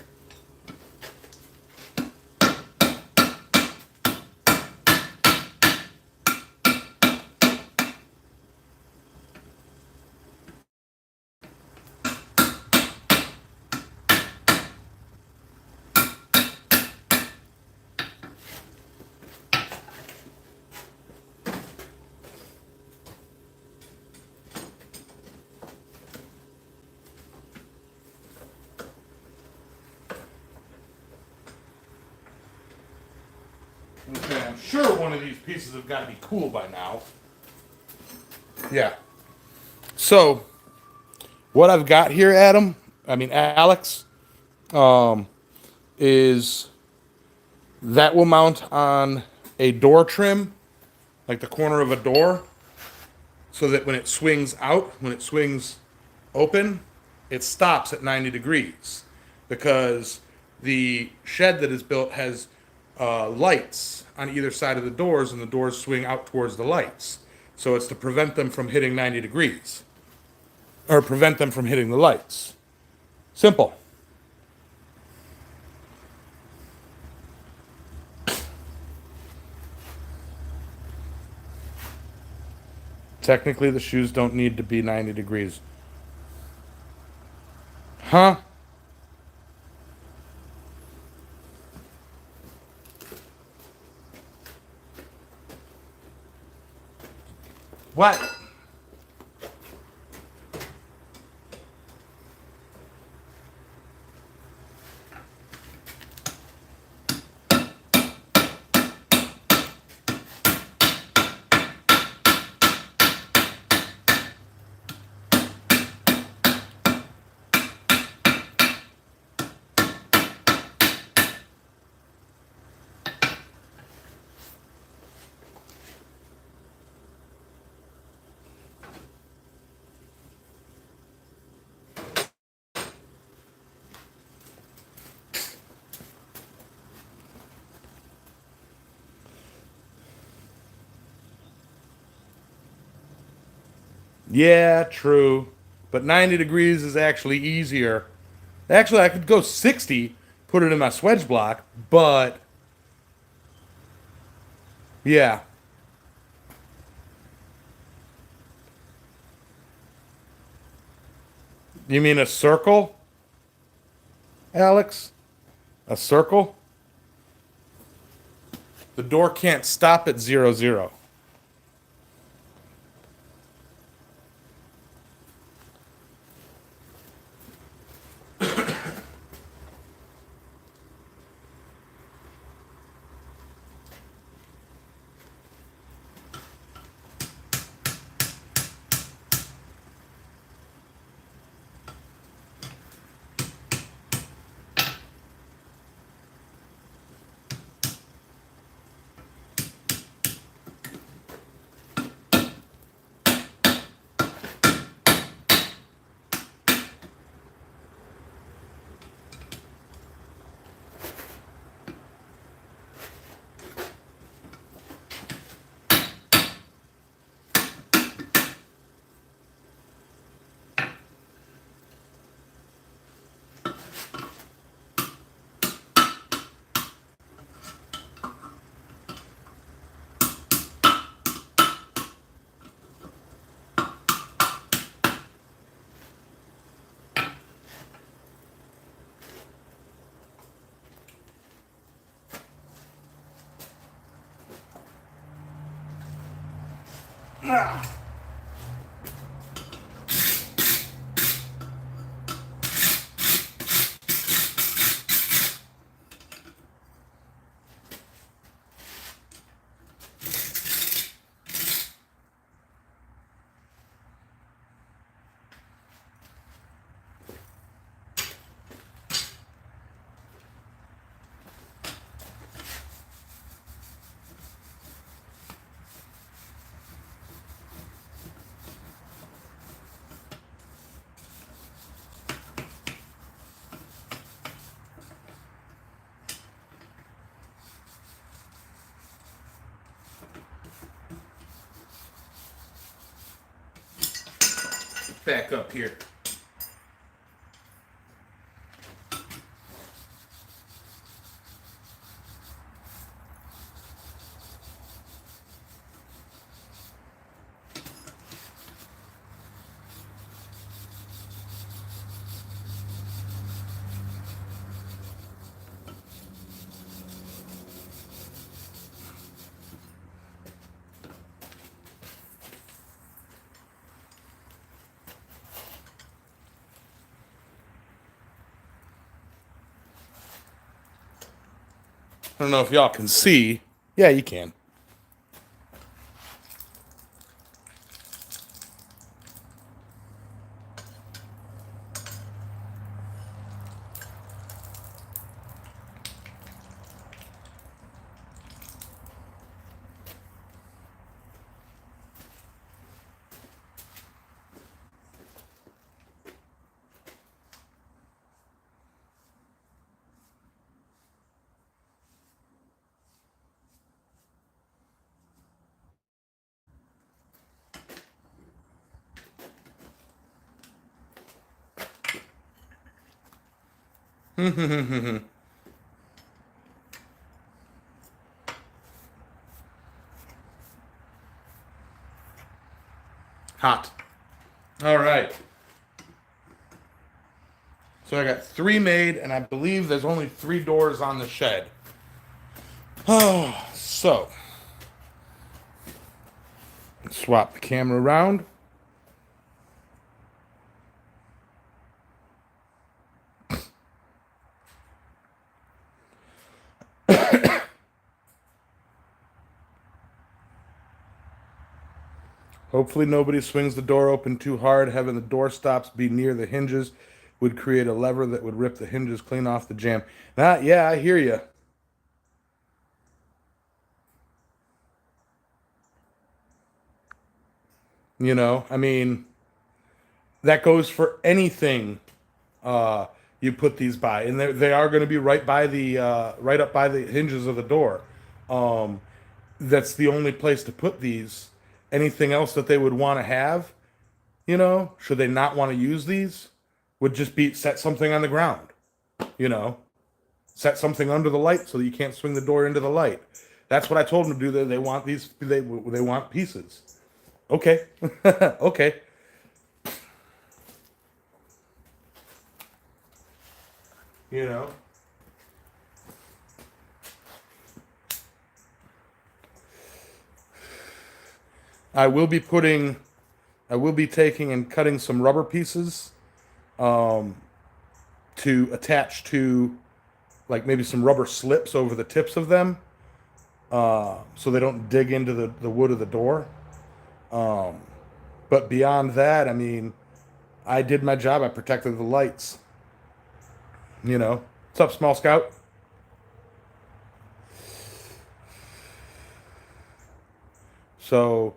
Okay, I'm sure one of these pieces have got to be cool by now. Yeah. So, what I've got here, Alex, is that will mount on a door trim, like the corner of a door, so that when it swings out, when it swings open, it stops at 90 degrees. Because the shed that is built has lights on either side of the doors, and the doors swing out towards the lights. So it's to prevent them from hitting 90 degrees, or prevent them from hitting the lights. Simple. Technically, the shoes don't need to be 90 degrees. Huh? What? Yeah, true. But 90 degrees is actually easier. Actually, I could go 60, put it in my swedge block, but yeah. You mean a circle, Alex? A circle? The door can't stop at 0, 0. Back up here. I don't know if y'all can see. Yeah, you can. Hot. All right. So I got 3 made, and I believe there's only 3 doors on the shed. Oh, so swap the camera around. Hopefully nobody swings the door open too hard. Having the door stops be near the hinges would create a lever that would rip the hinges clean off the jam. Now, yeah, I hear you. You know, I mean, that goes for anything uh, you put these by, and they are going to be right by the right up by the hinges of the door. Um, that's the only place to put these. Anything else that they would want to have, You know, should they not want to use these? Would just be set something on the ground. You know, set something under the light so that you can't swing the door into the light. That's what I told them to do. They want these. They want pieces. Okay, okay. You know, I will be putting. I will be taking and cutting some rubber pieces to attach to, like, maybe some rubber slips over the tips of them, so they don't dig into the wood of the door. Um, but beyond that, I mean, I did my job. I protected the lights. You know, what's up, Small Scout? So,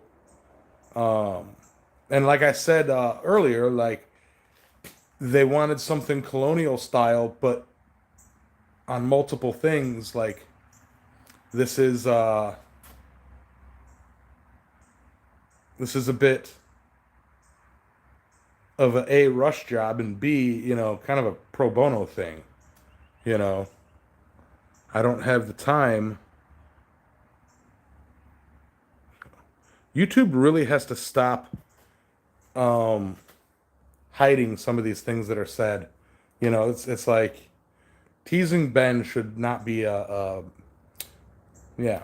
um, and like I said earlier, like they wanted something colonial style, but on multiple things. Like this is this is a bit of a rush job, and B, you know, kind of a pro bono thing. You know, I don't have the time. YouTube really has to stop um, hiding some of these things that are said. You know, it's like teasing Ben should not be a yeah.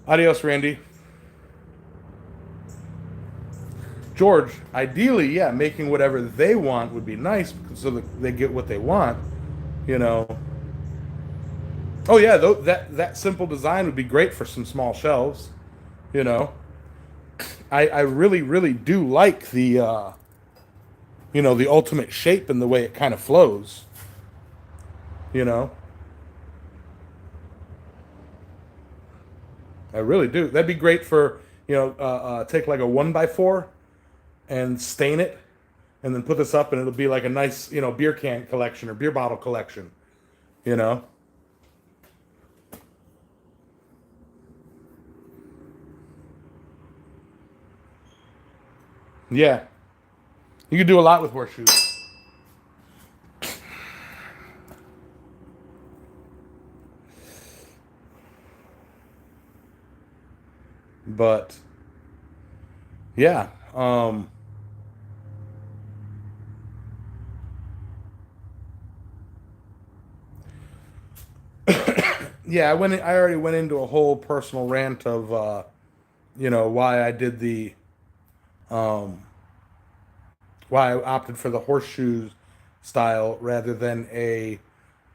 Adios, Randy. George, ideally, yeah, making whatever they want would be nice so that they get what they want. You know. Oh yeah, that simple design would be great for some small shelves. You know. I really do like the you know, the ultimate shape and the way it kind of flows. You know. I really do. That'd be great for, you know, take like a 1x4 and stain it, and then put this up, and it'll be like a nice, you know, beer can collection or beer bottle collection. You know. Yeah, you could do a lot with horseshoes. But yeah, yeah. I already went into a whole personal rant of you know, why I did the um, why I opted for the horseshoes style rather than a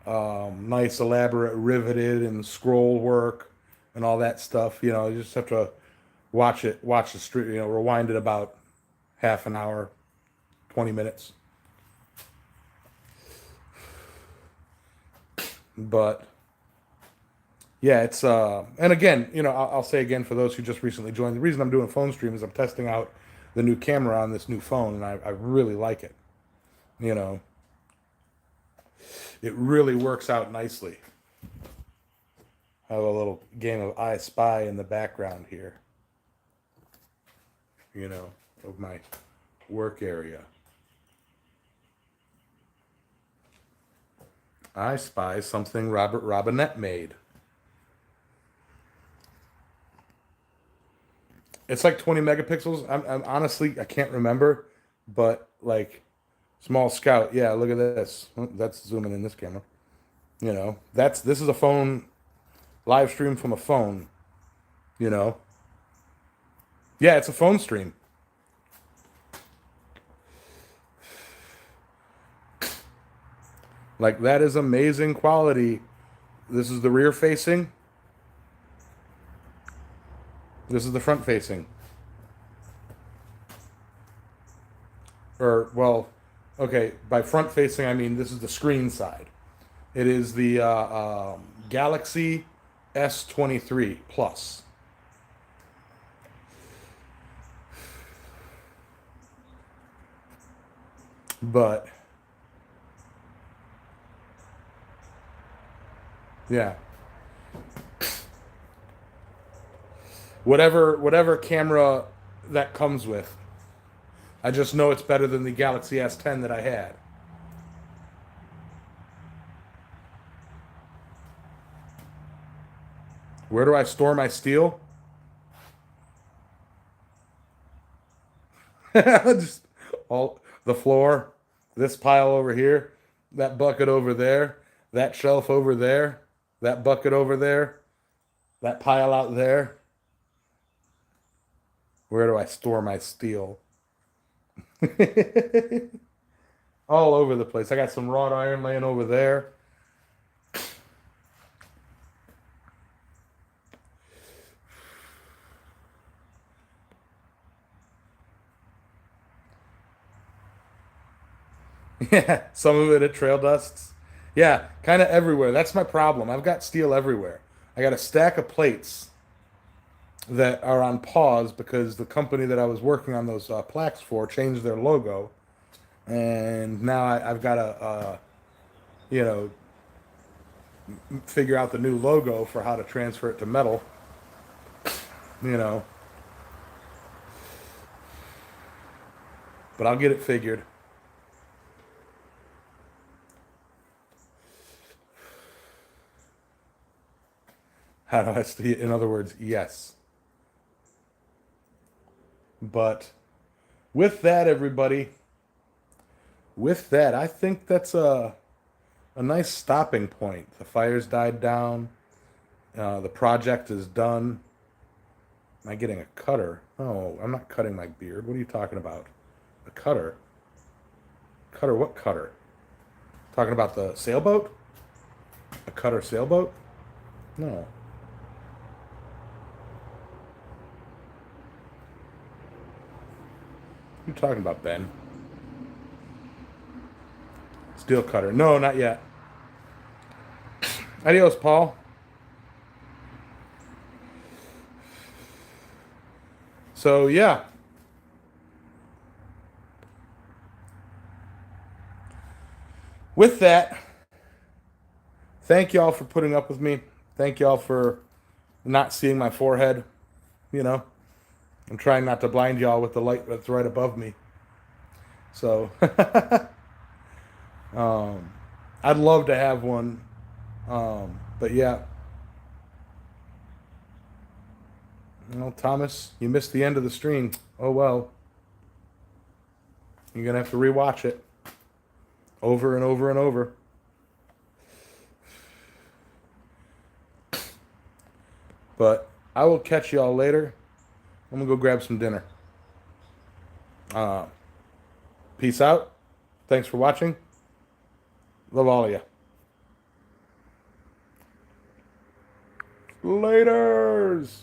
nice elaborate riveted and scroll work and all that stuff. You know, you just have to watch the street. You know, rewind it about half an hour, 20 minutes. But yeah, it's and again, you know, I'll say again for those who just recently joined, the reason I'm doing phone stream is I'm testing out the new camera on this new phone, and I really like it. You know, it really works out nicely. I have a little game of I Spy in the background here, you know, of my work area. I spy something Robert Robinette made. It's like 20 megapixels. I'm honestly, I can't remember, but like Small Scout, yeah, look at this. Oh, that's zooming in this camera. You know, this is a phone live stream from a phone, you know. Yeah, it's a phone stream. Like that is amazing quality. This is the rear facing. This is the front facing. Or well, okay, by front facing I mean this is the screen side. It is the Galaxy S23 Plus. But yeah. whatever camera that comes with. I just know it's better than the Galaxy S10 that I had. Where do I store my steel? Just all the floor, this pile over here, that bucket over there, that shelf over there, that bucket over there, that pile out there. Where do I store my steel? All over the place. I got some wrought iron laying over there. Yeah, some of it at trail dusts. Yeah, kind of everywhere. That's my problem. I've got steel everywhere. I got a stack of plates that are on pause because the company that I was working on those plaques for changed their logo, and now I've got to, you know, figure out the new logo for how to transfer it to metal. You know, but I'll get it figured. How do I see it? In other words, yes. But with that, everybody, with that, I think that's a nice stopping point. The fire's died down. The project is done. Am I getting a cutter? Oh, I'm not cutting my beard. What are you talking about? A cutter? Cutter? What cutter? Talking about the sailboat? A cutter sailboat? No. What are you talking about, Ben? Steel cutter. No, not yet. Adios, Paul. So, yeah. With that, thank y'all for putting up with me. Thank y'all for not seeing my forehead. You know, I'm trying not to blind y'all with the light that's right above me. So, I'd love to have one. But yeah. Well, Thomas, you missed the end of the stream. Oh well. You're going to have to rewatch it over and over and over. But I will catch y'all later. I'm going to go grab some dinner. Peace out. Thanks for watching. Love all of you. Laters.